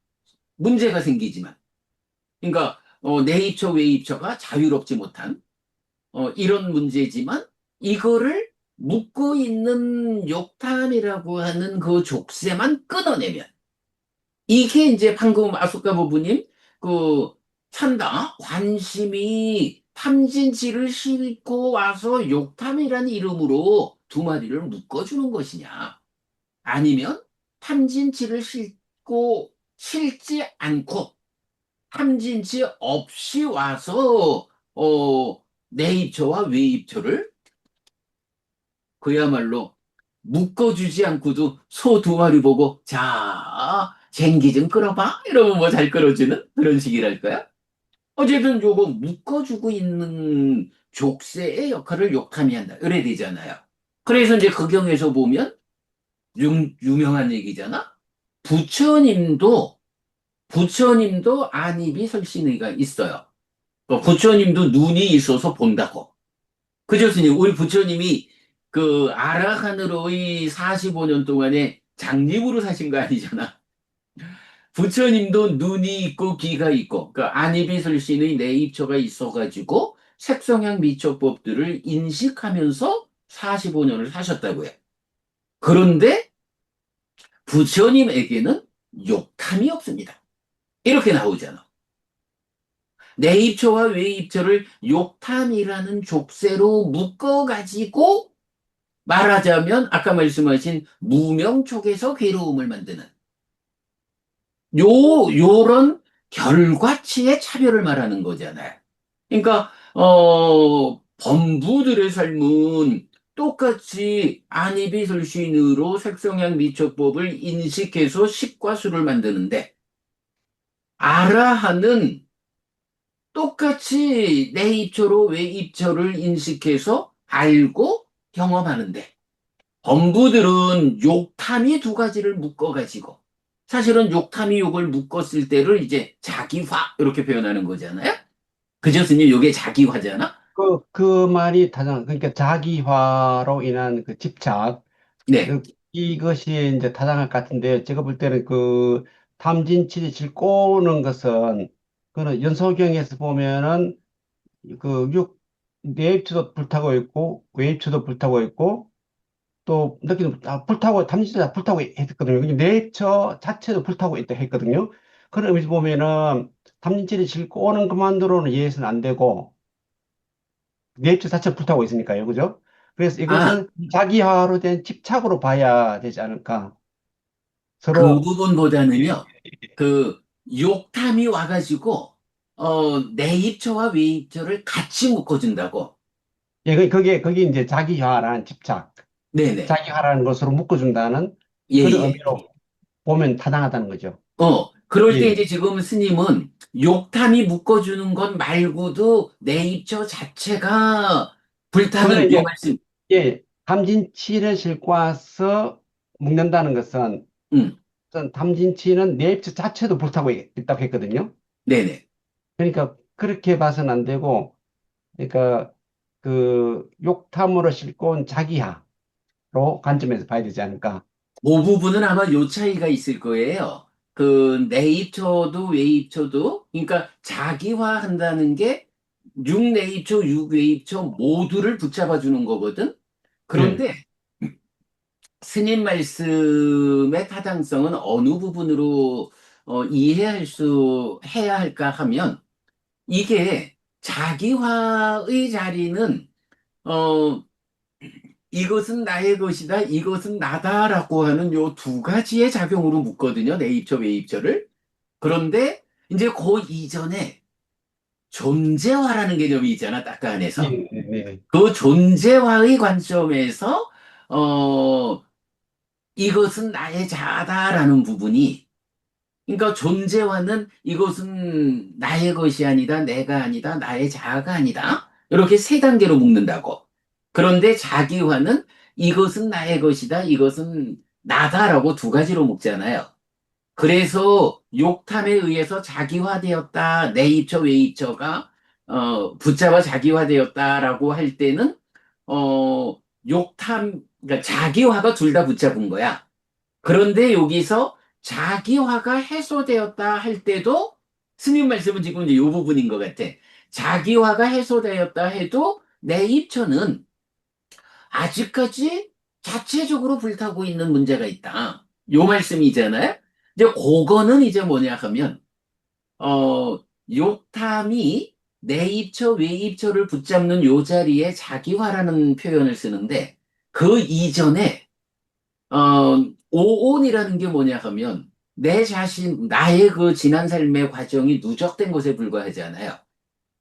문제가 생기지만, 그러니까 내입처 외입처가 자유롭지 못한 이런 문제지만 이거를 묶고 있는 욕탐이라고 하는 그 족쇄만 끊어내면 이게 이제 방금 아소카 부부님 그 찬다 관심이 탐진치를 싣고 와서 욕탐이라는 이름으로 두 마리를 묶어주는 것이냐 아니면 탐진치를 싣고 싣지 않고 탐진치 없이 와서 내입처와 외입처를 그야말로 묶어주지 않고도 소 두 마리 보고 자 쟁기 좀 끌어봐 이러면 뭐 잘 끌어주는 그런 식이랄까요? 어쨌든 요거 묶어주고 있는 족쇄의 역할을 욕함이 한다 이래 되잖아요. 그래서 이제 그 경에서 보면 유명한 얘기잖아. 부처님도 부처님도 안입이 설신의가 있어요. 부처님도 눈이 있어서 본다고. 그죠, 스님? 우리 부처님이 그 아라한으로의 45년 동안에 장님으로 사신 거 아니잖아. 부처님도 눈이 있고 귀가 있고, 그러니까 안이비설신의 내입처가 있어가지고 색성향 미처법들을 인식하면서 45년을 사셨다고요. 그런데 부처님에게는 욕탐이 없습니다. 이렇게 나오잖아. 내입처와 외입처를 욕탐이라는 족쇄로 묶어가지고 말하자면 아까 말씀하신 무명촉에서 괴로움을 만드는 요런 결과치의 차별을 말하는 거잖아요. 그러니까 범부들의 삶은 똑같이 안이비설신으로 색성향 미처법을 인식해서 식과 수를 만드는데 아라한은 똑같이 내 입처로 외 입처를 인식해서 알고 경험하는데 범부들은 욕탐이 두 가지를 묶어가지고 사실은 욕탐이 욕을 묶었을 때를 이제 자기화 이렇게 표현하는 거잖아요. 그죠, 스님? 요게 자기화잖아? 그 말이 그러니까 자기화로 인한 그 집착, 네. 이것이 이제 타당할 것 같은데, 제가 볼 때는 그 탐진치를 싣고오는 것은, 그는 연소경에서 보면은 그 내입추도 불타고 있고, 외입추도 불타고 있고, 또 느끼는, 불타고, 탐진치가 불타고 했거든요. 근데 내입처 자체도 불타고 있다 했거든요. 그런 의미에서 보면은, 탐진치를 싣고오는 것만으로는 이해해서는 안 되고, 내입체 자체가 불타고 있으니까요. 그죠? 그래서 아, 이것은 자기화로 된 집착으로 봐야 되지 않을까. 그 서로, 부분보다는요, 그 욕탐이 와가지고, 내 입처와 외 입처를 같이 묶어준다고. 예, 그게 이제 자기화라는 집착, 네네. 자기화라는 것으로 묶어준다는 예, 그런 예. 의미로 보면 타당하다는 거죠. 그럴 때 예. 이제 지금 스님은 욕탐이 묶어주는 것 말고도 내 입처 자체가 그거는 불타는 요 이제, 말씀. 예, 삼진치를 싣고 와서 묶는다는 것은, 음, 우선 삼진치는 내입체 자체도 불타고 있다고 했거든요. 네네. 그러니까 그렇게 봐서는 안 되고, 그러니까 그 욕탐으로 싣고 온 자기화로 관점에서 봐야 되지 않을까. 그 부분은 아마 요 차이가 있을 거예요. 그 내입처도 외입처도 그러니까 자기화한다는 게 육내입처, 육외입처 모두를 붙잡아 주는 거거든. 예. 그런데 스님 말씀의 타당성은 어느 부분으로 이해할 수 해야 할까 하면 이게 자기화의 자리는 어 이것은 나의 것이다, 이것은 나다라고 하는 요 두 가지의 작용으로 묶거든요. 내입처, 외입처를. 그런데 이제 그 이전에 존재화라는 개념이 있잖아, 딱 그 예, 안에서. 예, 예. 그 존재화의 관점에서 어 이것은 나의 자아다라는 부분이 그러니까 존재와는 이것은 나의 것이 아니다, 내가 아니다, 나의 자아가 아니다. 이렇게 세 단계로 묶는다고. 그런데 자기화는 이것은 나의 것이다, 이것은 나다라고 두 가지로 묶잖아요. 그래서 욕탐에 의해서 자기화되었다, 내입처, 외입처가 붙잡아 자기화되었다라고 할 때는 욕탐, 그러니까 자기화가 둘 다 붙잡은 거야. 그런데 여기서 자기화가 해소되었다 할 때도 스님 말씀은 지금 이제 이 부분인 것 같아. 자기화가 해소되었다 해도 내 입처는 아직까지 자체적으로 불타고 있는 문제가 있다. 요 말씀이잖아요. 이제 그거는 이제 뭐냐 하면 욕탐이 내 입처, 외 입처를 붙잡는 요 자리에 자기화라는 표현을 쓰는데 그 이전에 오온이라는 게 뭐냐 하면 내 자신, 나의 그 지난 삶의 과정이 누적된 것에 불과하잖아요.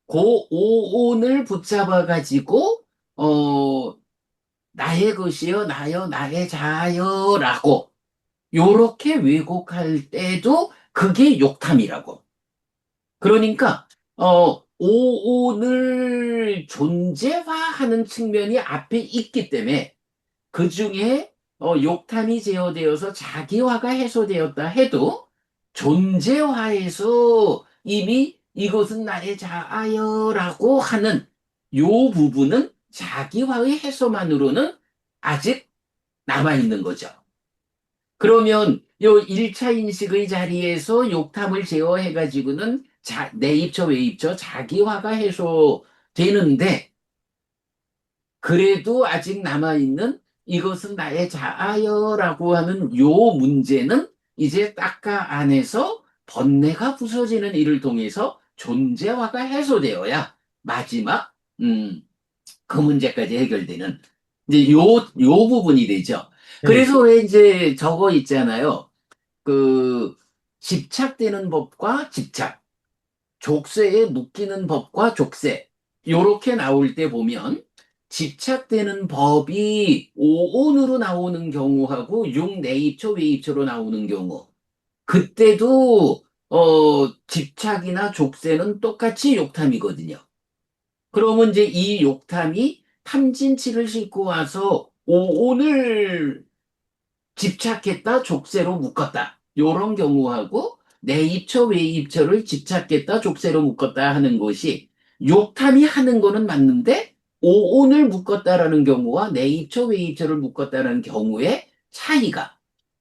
그 오온을 붙잡아 가지고 나의 것이여, 나여, 나의 자여라고 요렇게 왜곡할 때도 그게 욕탐이라고. 그러니까 오온을 존재화하는 측면이 앞에 있기 때문에 그 중에 욕탐이 제어되어서 자기화가 해소되었다 해도 존재화에서 이미 이것은 나의 자아여라고 하는 요 부분은 자기화의 해소만으로는 아직 남아있는 거죠. 그러면 요 1차 인식의 자리에서 욕탐을 제어해가지고는 내입처, 외입처, 자기화가 해소되는데, 그래도 아직 남아있는 이것은 나의 자아여라고 하는 요 문제는 이제 딱가 안에서 번뇌가 부서지는 일을 통해서 존재화가 해소되어야 마지막, 그 문제까지 해결되는 이제 요 부분이 되죠. 예. 그래서 왜 이제 저거 있잖아요. 그 집착되는 법과 집착, 족쇄에 묶이는 법과 족쇄, 요렇게 나올 때 보면 집착되는 법이 오온으로 나오는 경우하고 육내입처, 외입처로 나오는 경우, 그때도 집착이나 족쇄는 똑같이 욕탐이거든요. 그러면 이제 이 욕탐이 탐진치를 싣고 와서 오온을 집착했다, 족쇄로 묶었다. 요런 경우하고 내입처, 외입처를 집착했다, 족쇄로 묶었다 하는 것이 욕탐이 하는 거는 맞는데 오온을 묶었다라는 경우와 내입처, 외입처를 묶었다라는 경우의 차이가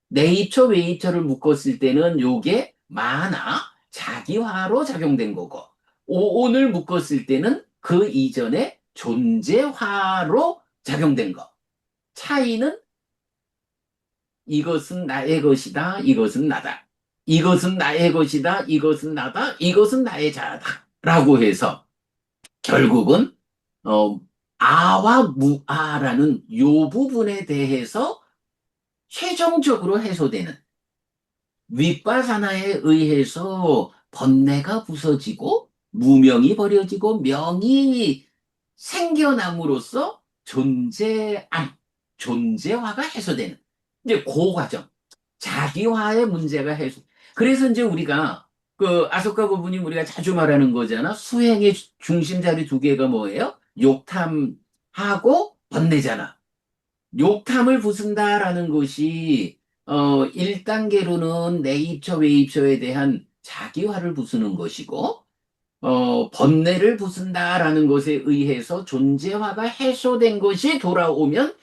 내입처, 외입처를 묶었을 때는 요게 만화, 자기화로 작용된 거고 오온을 묶었을 때는 그 이전에 존재화로 작용된 거. 차이는 이것은 나의 것이다. 이것은 나다. 이것은 나의 것이다. 이것은 나다. 이것은 나의 자아다. 라고 해서 결국은 어, 아와 무아라는 요 부분에 대해서 최종적으로 해소되는 윗바사나에 의해서 번뇌가 부서지고 무명이 버려지고 명이 생겨남으로써 존재화가 해소되는 이제 그 과정. 자기화의 문제가 해소. 그래서 이제 우리가 그 아소카 고부님 우리가 자주 말하는 거잖아. 수행의 중심자리 두 개가 뭐예요? 욕탐하고 번뇌잖아. 욕탐을 부순다라는 것이 1단계로는 내입처 외입처에 대한 자기화를 부수는 것이고 번뇌를 부순다라는 것에 의해서 존재화가 해소된 것이 돌아오면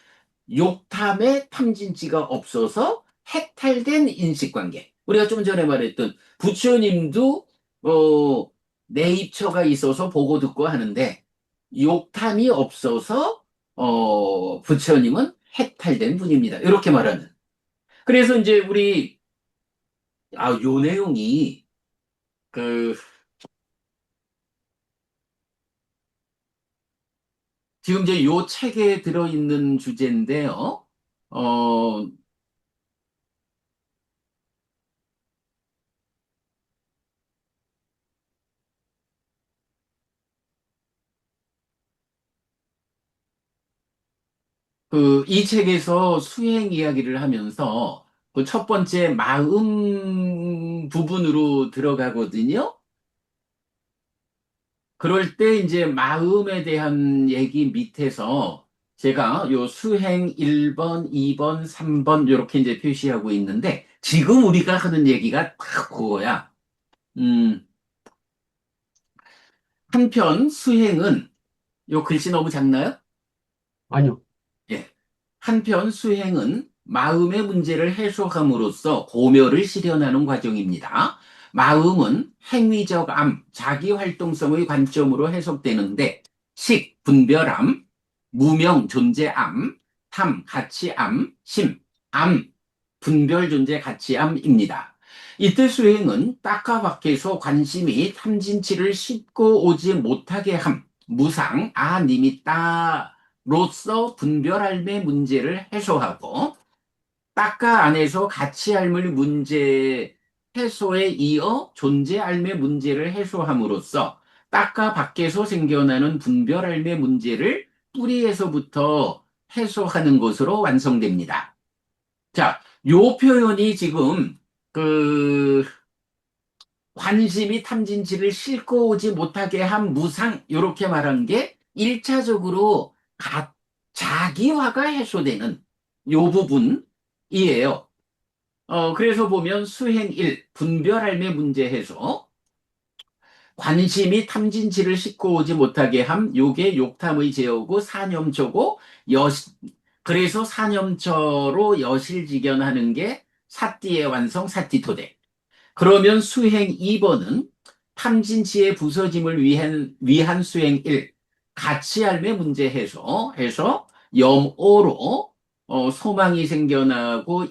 욕탐의 탐진치가 없어서 해탈된 인식관계. 우리가 좀 전에 말했던 부처님도 내입처가 있어서 보고 듣고 하는데 욕탐이 없어서 부처님은 해탈된 분입니다. 이렇게 말하는. 그래서 이제 우리 요 내용이 그 지금 이제 요 책에 들어있는 주제인데요. 어, 이 책에서 수행 이야기를 하면서 그 첫 번째 마음 부분으로 들어가거든요. 그럴 때 이제 마음에 대한 얘기 밑에서 제가 요 수행 1번, 2번, 3번 이렇게 이제 표시하고 있는데 지금 우리가 하는 얘기가 딱 그거야. 음, 한편 수행은 요 글씨 너무 작나요? 아니요. 예. 한편 수행은 마음의 문제를 해소함으로써 고멸을 실현하는 과정입니다. 마음은 행위적 암, 자기 활동성의 관점으로 해석되는데 식, 분별암, 무명, 존재암, 탐, 가치암, 심, 암, 분별, 존재, 가치암입니다. 이때 수행은 땅과 밖에서 관심이 탐진치를 싣고 오지 못하게 함, 무상, 아니미따, 로서 분별할매 문제를 해소하고 딱가 안에서 가치할물 문제 해소에 이어 존재할매 문제를 해소함으로써 딱가 밖에서 생겨나는 분별할매 문제를 뿌리에서부터 해소하는 것으로 완성됩니다. 자, 요 표현이 지금 그 관심이 탐진치를 싣고 오지 못하게 한 무상 이렇게 말한 게 1차적으로 자기화가 해소되는 요 부분이에요. 그래서 보면 수행 1, 분별할매 문제 해소, 관심이 탐진치를 싣고 오지 못하게 함, 요게 욕탐의 제어고 사념초고 그래서 사념처로 여실직연하는 게 사띠의 완성, 사띠토대. 그러면 수행 2번은 탐진치의 부서짐을 위한 수행 1. 같이 할매 문제 해서 염오로 소망이 생겨나고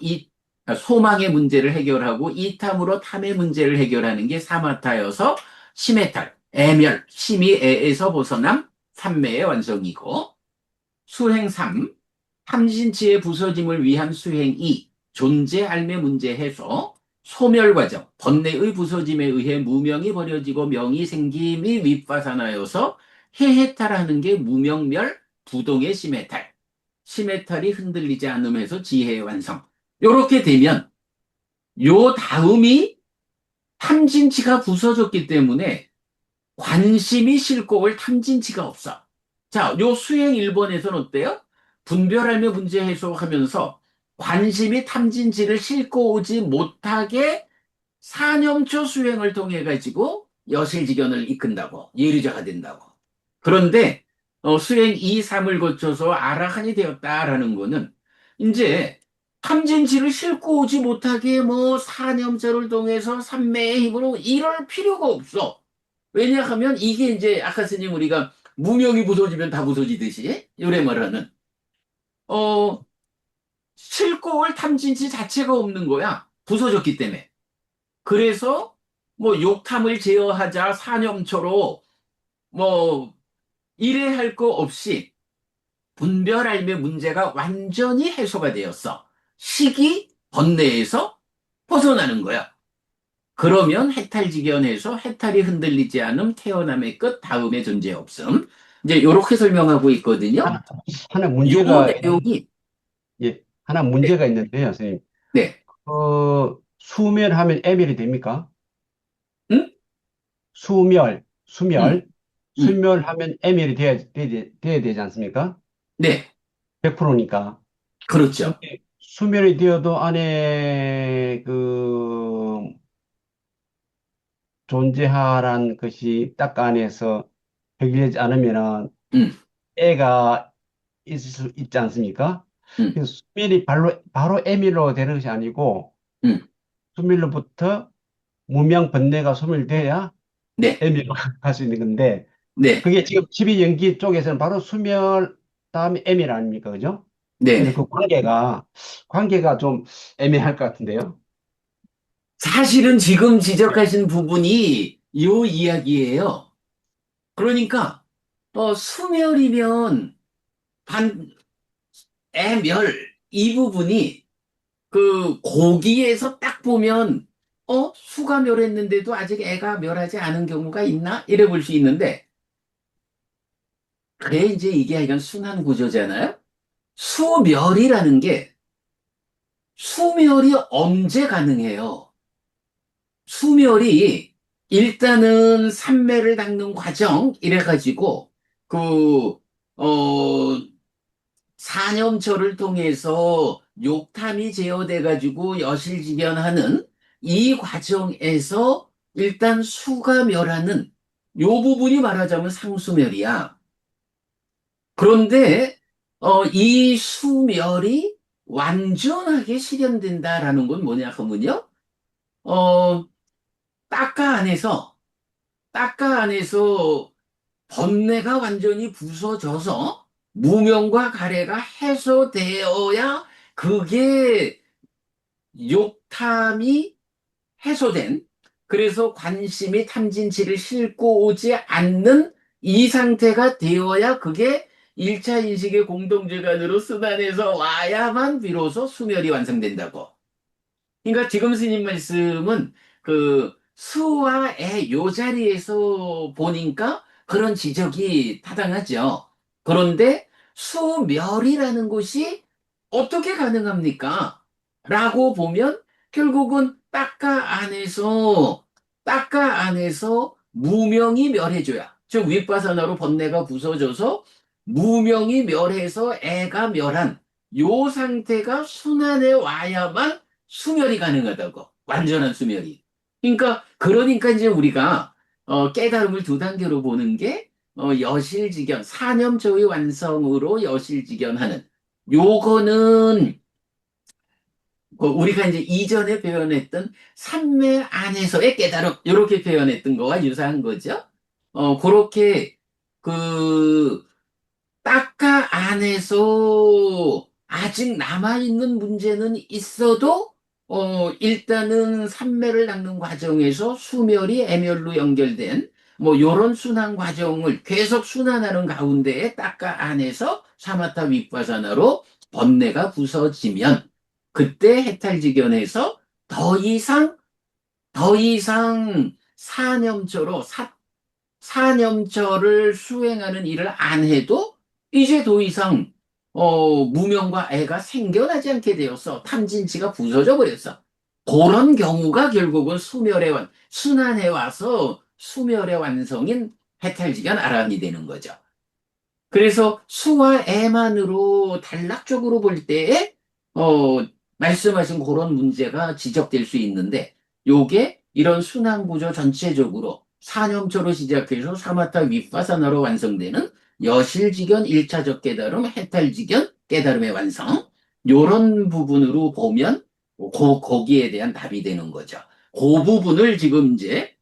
소망의 문제를 해결하고 이탐으로 탐의 문제를 해결하는 게 사마타여서 심해탈, 애멸, 심이 애에서 벗어남 삼매의 완성이고 수행 3. 탐진치의 부서짐을 위한 수행 2. 존재 알매 문제 해서 소멸 과정, 번뇌의 부서짐에 의해 무명이 버려지고 명이 생김이 윗바사나여서 해해탈하는 게 무명멸, 부동의 심해탈. 심해탈이 흔들리지 않음에서 지혜의 완성. 요렇게 되면 요 다음이 탐진치가 부서졌기 때문에 관심이 실곡을 탐진치가 없어. 자, 요 수행 1번에서는 어때요? 분별하며 문제 해소하면서 관심이 탐진치를 싣고 오지 못하게 사념초 수행을 통해 가지고 여실지견을 이끈다고 예리자가 된다고. 그런데 수행 2, 3을 거쳐서 아라한이 되었다라는 거는 이제 탐진치를 싣고 오지 못하게 뭐 사념초를 통해서 삼매의 힘으로 이럴 필요가 없어. 왜냐하면 이게 이제 아까 스님 우리가 무명이 부서지면 다 부서지듯이 요래 말하는 어 싣고 올 탐진치 자체가 없는 거야. 부서졌기 때문에. 그래서 뭐 욕탐을 제어하자 사념초로 뭐 이래 할 거 없이 분별할매 문제가 완전히 해소가 되었어. 식이 번뇌에서 벗어나는 거야. 그러면 해탈지견에서 해탈이 흔들리지 않음 태어남의 끝 다음의 존재 없음. 이제 이렇게 설명하고 있거든요. 하나, 하나 요 문제가, 내용이 예, 하나 네, 문제가 있는데요, 선생님. 네, 수멸하면 애멸이 됩니까? 응? 수멸, 응, 수멸, 응, 수멸하면 애멸이 돼야 되지 않습니까? 네, 100%니까. 그렇죠. 근데 수멸이 되어도 안에 그 존재하란 것이 딱 안에서 해결되지 않으면은 응, 애가 있을 수 있지 않습니까? 응, 그래서 수멸이 바로 애멸로 되는 것이 아니고 응, 수멸로부터 무명 번뇌가 소멸돼야 네, 애멸로 갈 수 있는 건데 네, 그게 지금 12연기 쪽에서는 바로 수멸 다음에 애멸 아닙니까? 그죠? 네, 그래서 네. 그 관계가 좀 애매할 것 같은데요. 사실은 지금 지적하신 부분이 요 이야기예요. 그러니까 수멸이면 반 애멸 이 부분이 그 고기에서 딱 보면 수가 멸했는데도 아직 애가 멸하지 않은 경우가 있나? 이래 볼 수 있는데 그래 이제 이게 약간 순환 구조잖아요. 수멸이라는 게 수멸이 언제 가능해요? 수멸이 일단은 삼매를 닦는 과정 이래가지고 그 어, 사념초를 통해서 욕탐이 제어돼가지고 여실지견하는 이 과정에서 일단 수가 멸하는 요 부분이 말하자면 상수멸이야. 그런데 이 수멸이 완전하게 실현된다라는 건 뭐냐 하면요. 어, 따까 안에서 따까 안에서 번뇌가 완전히 부서져서 무명과 가래가 해소되어야 그게 욕탐이 해소된 그래서 관심이 탐진치를 싣고 오지 않는 이 상태가 되어야 그게 1차 인식의 공동주관으로 순환해서 와야만 비로소 수멸이 완성된다고. 그러니까 지금 스님 말씀은 그 수와 애 요 자리에서 보니까 그런 지적이 타당하죠. 그런데 수멸이라는 것이 어떻게 가능합니까? 라고 보면 결국은 딱가 안에서 무명이 멸해줘야 즉 윗바사나로 번뇌가 부서져서 무명이 멸해서 애가 멸한 요 상태가 순환해 와야만 수멸이 가능하다고. 완전한 수멸이. 그러니까 이제 우리가 깨달음을 두 단계로 보는 게 여실직견, 사념조의 완성으로 여실직견하는 요거는 우리가 이제 이전에 표현했던 산매 안에서의 깨달음, 이렇게 표현했던 거와 유사한 거죠. 그렇게, 그, 딱가 안에서 아직 남아있는 문제는 있어도, 일단은 산매를 닦는 과정에서 수멸이 애멸로 연결된, 뭐, 요런 순환 과정을 계속 순환하는 가운데에 딱가 안에서 사마타 윗바사나로 번뇌가 부서지면, 그때 해탈지견에서 더 이상 사념처를 수행하는 일을 안 해도 이제 더 이상 무명과 애가 생겨나지 않게 되었어. 탐진치가 부서져 버렸어. 그런 경우가 결국은 순환해 와서 수멸의 완성인 해탈지견 아라한이 되는 거죠. 그래서 수와 애만으로 단락적으로 볼 때에 말씀하신 그런 문제가 지적될 수 있는데 요게 이런 순환 구조 전체적으로 사념초로 시작해서 사마타 윗바사나로 완성되는 여실지견 1차적 깨달음, 해탈지견 깨달음의 완성 요런 부분으로 보면 거기에 대한 답이 되는 거죠. 그 부분을 지금 이제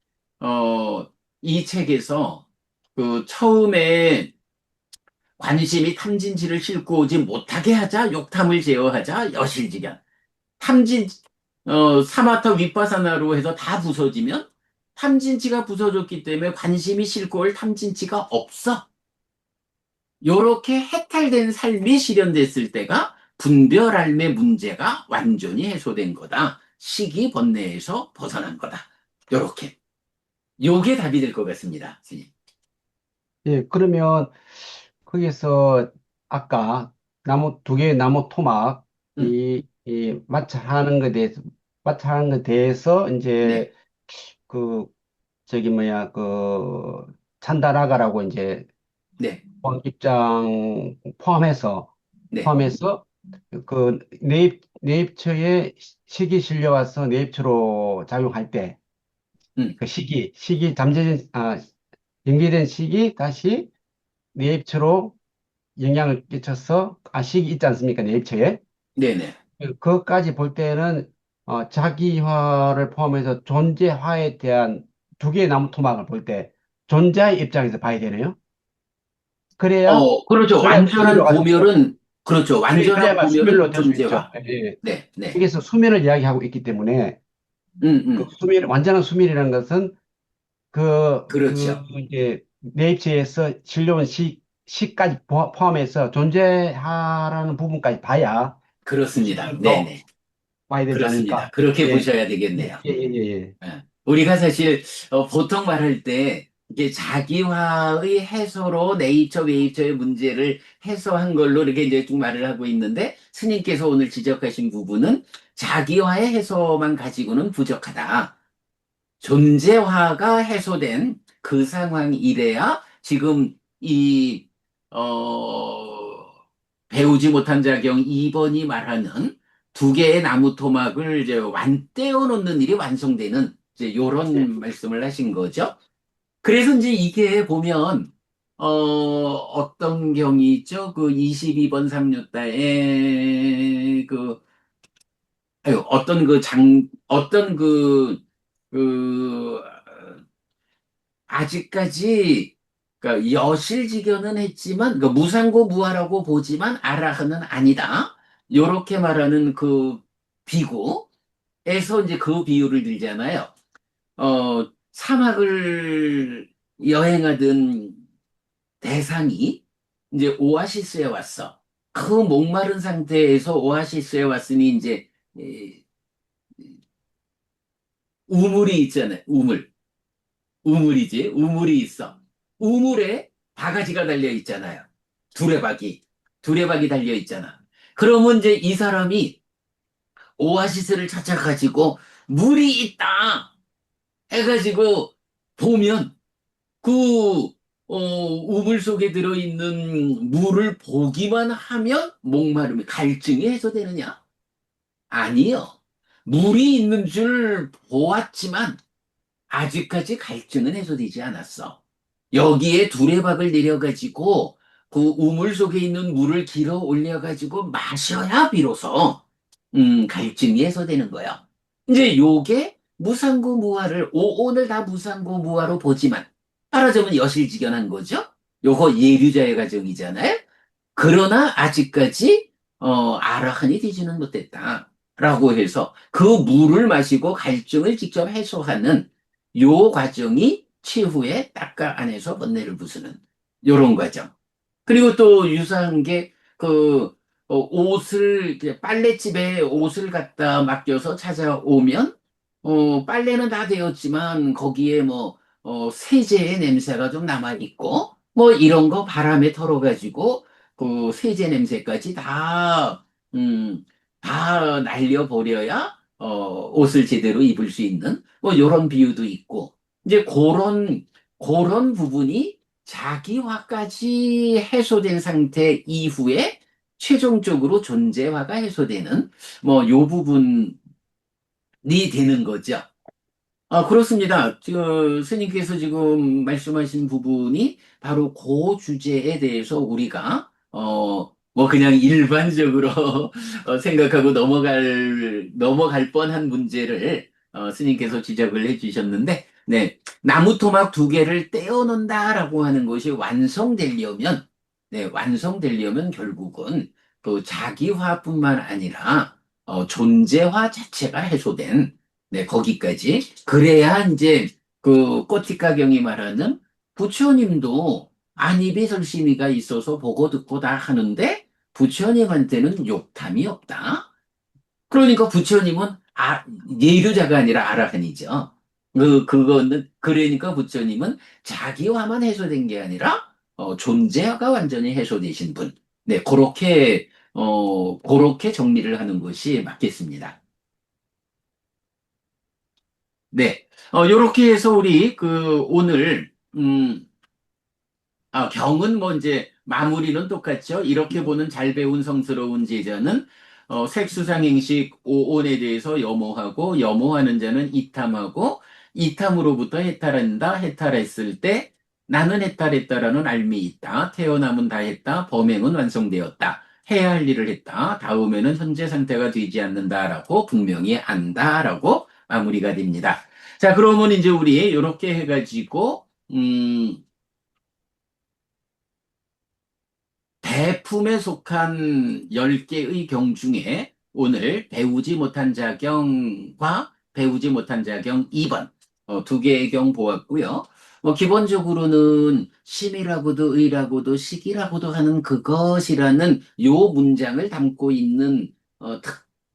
이 책에서 그 처음에 관심이 탐진치를 싣고 오지 못하게 하자, 욕탐을 제어하자, 여실지견. 탐진, 사마타 윗바사나로 해서 다 부서지면 탐진치가 부서졌기 때문에 관심이 싣고 올 탐진치가 없어. 요렇게 해탈된 삶이 실현됐을 때가 분별할매 문제가 완전히 해소된 거다. 시기 번뇌에서 벗어난 거다. 요렇게. 요게 답이 될 것 같습니다. 스님. 예, 그러면 거기서 아까 두 개의 나무 토막, 음, 이 마찰하는 것에 대해서 네, 이제 그, 저기 뭐야, 찬다라가라고 이제 네, 입장 네, 포함해서 내입처에 식이 실려와서 내입처로 작용할 때, 음, 그 연기된 식이 다시 내입처로 영향을 끼쳐서, 식이 있지 않습니까? 내입처에. 네네. 그것까지 볼 때는, 자기화를 포함해서 존재화에 대한 두 개의 나무 토막을 볼 때, 존재의 입장에서 봐야 되네요. 그래야, 그렇죠. 완전한 수멸로 갈 수 있죠. 고멸은, 그렇죠. 완전한 그래야만 고멸은 수멸로 될 수 있죠. 존재화. 예, 예. 네, 네. 여기서 수면을 이야기하고 있기 때문에, 음, 음. 완전한 수면이라는 것은 그렇죠. 이제 네이처에서 진료원 시까지 포함해서 존재하라는 부분까지 봐야 그렇습니다. 수면로 네네. 봐야 되지 그렇습니다. 않을까. 그렇게 예, 보셔야 예, 되겠네요. 예, 예, 예. 우리가 사실, 보통 말할 때, 이게 자기화의 해소로 네이처, 웨이처의 문제를 해소한 걸로 이렇게 이제 쭉 말을 하고 있는데, 스님께서 오늘 지적하신 부분은 자기화의 해소만 가지고는 부족하다. 존재화가 해소된 그 상황이래야 지금 이, 어, 배우지 못한 자경 2번이 말하는 두 개의 나무 토막을 이제 떼어 놓는 일이 완성되는 이제 예. 요런 말씀을 하신 거죠. 그래서 이제 이게 보면, 어떤 경이 있죠? 그 22번 삼류따에 어떤 그, 아직까지, 그러니까 여실지견은 했지만, 그러니까 무상고 무아라고 보지만 아라한은 아니다. 요렇게 말하는 그 비구에서 이제 그 비유를 들잖아요. 사막을 여행하던 대상이 이제 오아시스에 왔어. 그 목마른 상태에서 오아시스에 왔으니 이제 우물이 있잖아요. 우물이지. 우물이 있어. 우물에 바가지가 달려 있잖아요. 두레박이. 두레박이 달려 있잖아. 그러면 이제 이 사람이 오아시스를 찾아가지고 물이 있다 해가지고 보면 그 우물 속에 들어있는 물을 보기만 하면 목마름이 갈증이 해소되느냐? 아니요. 물이 있는 줄 보았지만 아직까지 갈증은 해소되지 않았어. 여기에 두레박을 내려가지고 그 우물 속에 있는 물을 길어 올려가지고 마셔야 비로소 갈증이 해소되는 거예요. 이제 요게 무상고 무화를, 오온을 다 무상고 무화로 보지만, 말하자면 여실직연한 거죠? 요거 예류자의 과정이잖아요? 그러나 아직까지, 아라한이 되지는 못했다. 라고 해서 그 물을 마시고 갈증을 직접 해소하는 요 과정이 최후의 딱가 안에서 번뇌를 부수는 요런 과정. 그리고 또 유사한 게, 그, 옷을, 이렇게 빨랫집에 옷을 갖다 맡겨서 찾아오면, 빨래는 다 되었지만, 거기에 뭐, 세제의 냄새가 좀 남아있고, 뭐, 이런 거 바람에 털어가지고, 그 세제 냄새까지 다 날려버려야, 옷을 제대로 입을 수 있는, 뭐, 요런 비유도 있고, 이제 그런 부분이 자기화까지 해소된 상태 이후에 최종적으로 존재화가 해소되는 뭐 요 부분이 되는 거죠. 그렇습니다. 지금 스님께서 지금 말씀하신 부분이 바로 그 주제에 대해서 우리가, 뭐 그냥 일반적으로 생각하고 넘어갈 뻔한 문제를, 스님께서 지적을 해 주셨는데, 네. 나무 토막 두 개를 떼어 놓는다라고 하는 것이 완성되려면, 네, 완성되려면 결국은 그 자기화뿐만 아니라, 존재화 자체가 해소된, 네, 거기까지. 그래야 이제 그 꼬티가경이 말하는 부처님도 안입이 설심이가 있어서 보고 듣고 다 하는데 부처님한테는 욕탐이 없다. 그러니까 부처님은 예류자가 아니라 아라한이죠. 그거는, 그러니까 부처님은 자기화만 해소된 게 아니라, 존재가 완전히 해소되신 분. 네, 그렇게 정리를 하는 것이 맞겠습니다. 네. 요렇게 해서 우리 오늘, 경은 뭐 이제 마무리는 똑같죠. 이렇게 보는 잘 배운 성스러운 제자는, 색수상행식 오온에 대해서 염호하고, 염호하는 자는 이탐하고, 이탐으로부터 해탈한다. 해탈했을 때 나는 해탈했다라는 알미 있다. 태어남은 다 했다. 범행은 완성되었다. 해야 할 일을 했다. 다음에는 현재 상태가 되지 않는다라고 분명히 안다라고 마무리가 됩니다. 자, 그러면 이제 우리 이렇게 해가지고, 대품에 속한 10개의 경 중에 오늘 배우지 못한 자경과 배우지 못한 자경 2번, 두 개의 경 보았고요. 기본적으로는 심이라고도 의라고도 식이라고도 하는 그것이라는 요 문장을 담고 있는,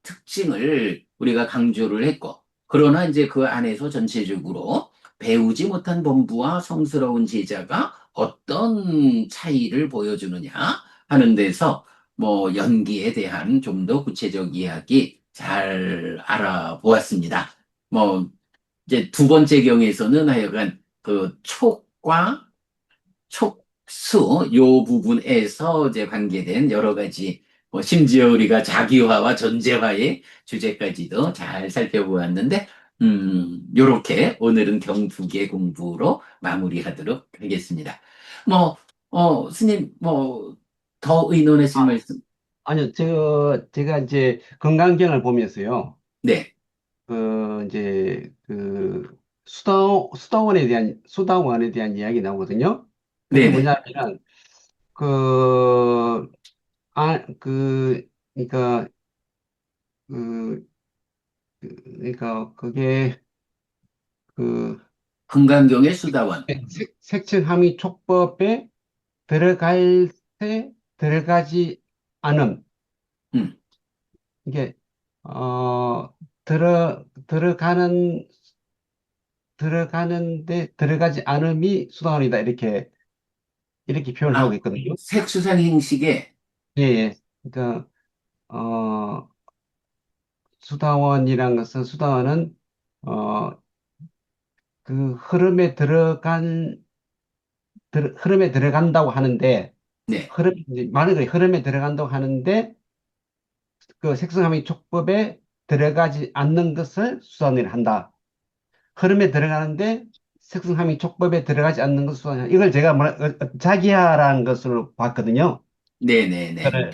특징을 우리가 강조를 했고, 그러나 이제 그 안에서 전체적으로 배우지 못한 범부와 성스러운 제자가 어떤 차이를 보여주느냐 하는 데서 뭐 연기에 대한 좀 더 구체적 이야기 잘 알아보았습니다. 뭐 이제 두 번째 경에서는 하여간 그 촉과 촉수 요 부분에서 이제 관계된 여러 가지, 심지어 우리가 자기화와 존재화의 주제까지도 잘 살펴보았는데, 요렇게 오늘은 경 두 개 공부로 마무리하도록 하겠습니다. 뭐, 스님, 뭐, 더 의논하실 아, 말씀? 아니요, 제가 이제 건강경을 보면서요, 네, 이제 수다원에 대한 이야기 나오거든요. 그게 네네. 뭐냐면, 그, 그러니까, 그, 그게, 그, 금강경의 수다원. 색층함의 촉법에 들어갈 때 들어가지 않음. 음. 이게, 어, 들어가는데 들어가지 않음이 수다원이다. 이렇게 표현을 하고 아, 있거든요. 색수상 행식에, 예, 예. 그러니까, 어, 수다원은, 어, 그 흐름에 들어간다고 하는데, 네, 이제 많은 걸 흐름에 들어간다고 하는데, 그 색성함의 촉법에 들어가지 않는 것을 수단이라 한다. 흐름에 들어가는데 색성함의 촉법에 들어가지 않는 것을 수단이라. 이걸 제가 자기야라는 것으로 봤거든요. 네네네. 그래.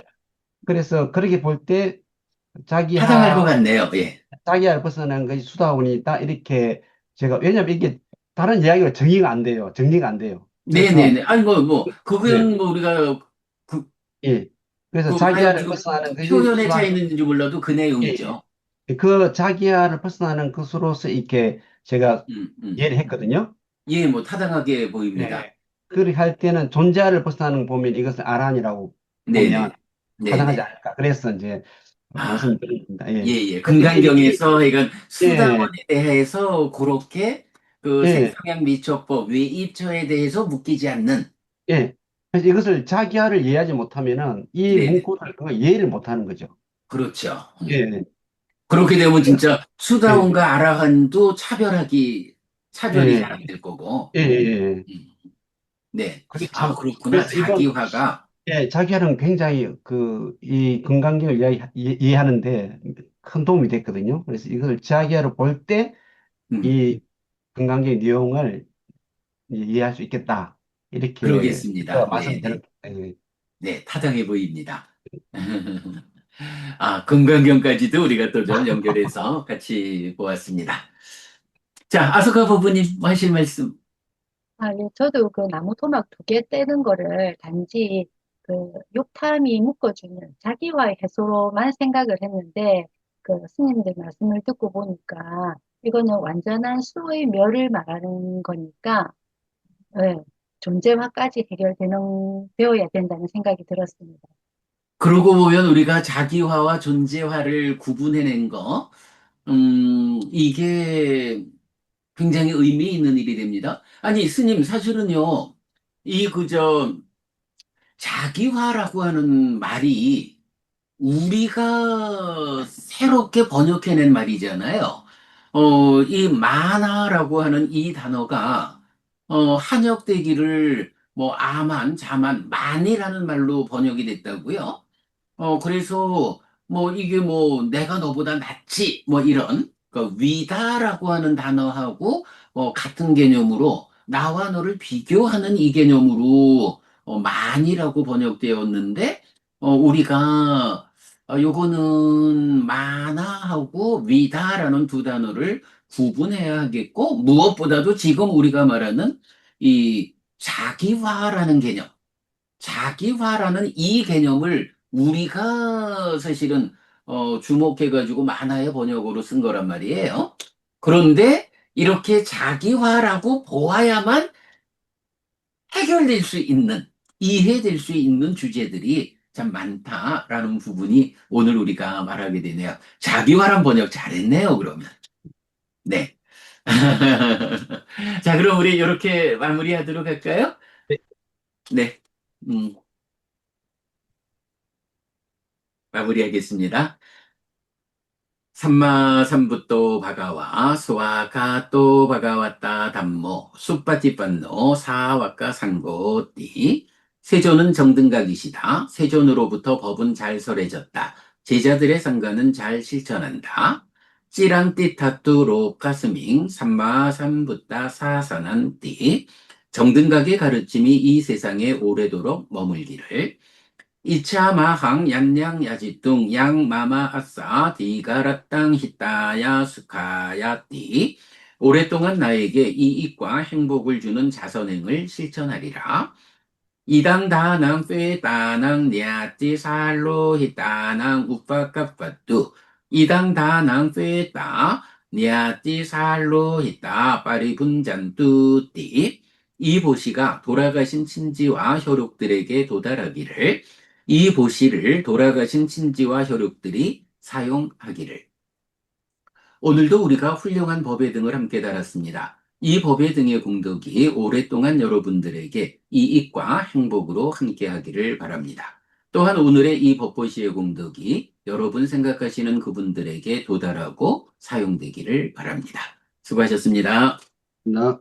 그래서 그렇게 볼 때, 타당할 것 자기하, 같네요. 예. 자기하를 벗어난 것이 수다원이다. 이렇게 제가, 왜냐면 이게 다른 이야기가 정의가 안 돼요. 정리가 안 돼요. 그래서, 네네네. 아니, 네, 그건 뭐 우리가 그, 예. 그래서 과연 자기하를 지금 벗어나는 것이 표현의 수다, 차이는 있는지 몰라도 그 예, 예. 내용이죠. 그 자기야를 벗어나는 것으로서 이렇게 제가 음, 음. 이해를 했거든요. 예, 타당하게 보입니다. 예. 그렇게 할 때는 존재를 벗어나는 거 보면 이것은 아란이라고 보면 네네. 타당하지 네네. 않을까. 그래서 이제 아, 말씀드립니다. 예. 예, 예. 그래서 금강경에서 이건 예, 수다원에 대해서 그렇게 그 예, 색성향 미처법 외입처에 대해서 묶이지 않는. 예. 그래서 이것을 자기야를 이해하지 못하면은 이 네네. 문구를 그거 이해를 못하는 거죠. 그렇죠. 예, 그렇게 되면 진짜 예, 수다원과 아라한도 차별이 잘 예, 안 될 거고. 예, 예. 음, 네. 그게 아, 참, 그렇구나. 그래서 이건 자기화가. 예, 자기야는 굉장히 이 건강경을 이해하는데 큰 도움이 됐거든요. 그래서 이걸 자기야로 볼 때 음, 이 건강경 내용을 이해할 수 있겠다. 이렇게 제가 그러겠습니다. 네네. 말씀드렸, 예. 네, 타당해 보입니다. 아, 금강경까지도 우리가 또 좀 연결해서 같이 보았습니다. 자, 아소카 부부님 하실 말씀. 아, 예, 저도 그 나무 토막 2개 떼는 거를 단지 그 욕탐이 묶어주는 자기와의 해소로만 생각을 했는데 그 스님들 말씀을 듣고 보니까 이거는 완전한 수의 멸을 말하는 거니까 예, 존재화까지 되어야 된다는 생각이 들었습니다. 그러고 보면 우리가 자기화와 존재화를 구분해낸 거, 이게 굉장히 의미 있는 일이 됩니다. 아니, 스님, 사실은요, 자기화라고 하는 말이 우리가 새롭게 번역해낸 말이잖아요. 이 만화라고 하는 이 단어가, 한역되기를 아만, 자만, 만이라는 말로 번역이 됐다고요. 그래서 이게 내가 너보다 낫지 이런 그 위다라고 하는 단어하고 같은 개념으로 나와 너를 비교하는 이 개념으로 만이라고 번역되었는데 우리가 요거는 만화하고 위다라는 두 단어를 구분해야 하겠고 무엇보다도 지금 우리가 말하는 이 자기화라는 개념 자기화라는 이 개념을 우리가 사실은 주목해가지고 만화의 번역으로 쓴 거란 말이에요. 그런데 이렇게 자기화라고 보아야만 해결될 수 있는, 이해될 수 있는 주제들이 참 많다라는 부분이 오늘 우리가 말하게 되네요. 자기화란 번역 잘했네요, 그러면. 네. 자, 그럼 우리 이렇게 마무리하도록 할까요? 네. 음, 마무리하겠습니다. 삼마삼부또 바가와 스와가또 바가왔다 담모 숫바티빤노 사와까 상고띠 세존은 정등각이시다. 세존으로부터 법은 잘 설해졌다. 제자들의 상가는 잘 실천한다. 찌랑띠타뚜 로카스밍 삼마삼부따 사산한띠 정등각의 가르침이 이 세상에 오래도록 머물기를 2차 마항 얀양 야지뚱 양마마 아싸 디가라땅 히따야 수카야 띠 오랫동안 나에게 이익과 행복을 주는 자선행을 실천하리라. 이당 다낭 쇠다낭 냐띠 살로 히따낭 우빠까빠뚜 이당 다낭 쇠다 냐띠 살로 히따 빠리분잔뚜 띠이 보시가 돌아가신 친지와 혈육들에게 도달하기를 이 보시를 돌아가신 친지와 혈육들이 사용하기를 오늘도 우리가 훌륭한 법의 등을 함께 달았습니다. 이 법의 등의 공덕이 오랫동안 여러분들에게 이익과 행복으로 함께 하기를 바랍니다. 또한 오늘의 이 법보시의 공덕이 여러분 생각하시는 그분들에게 도달하고 사용되기를 바랍니다. 수고하셨습니다. 나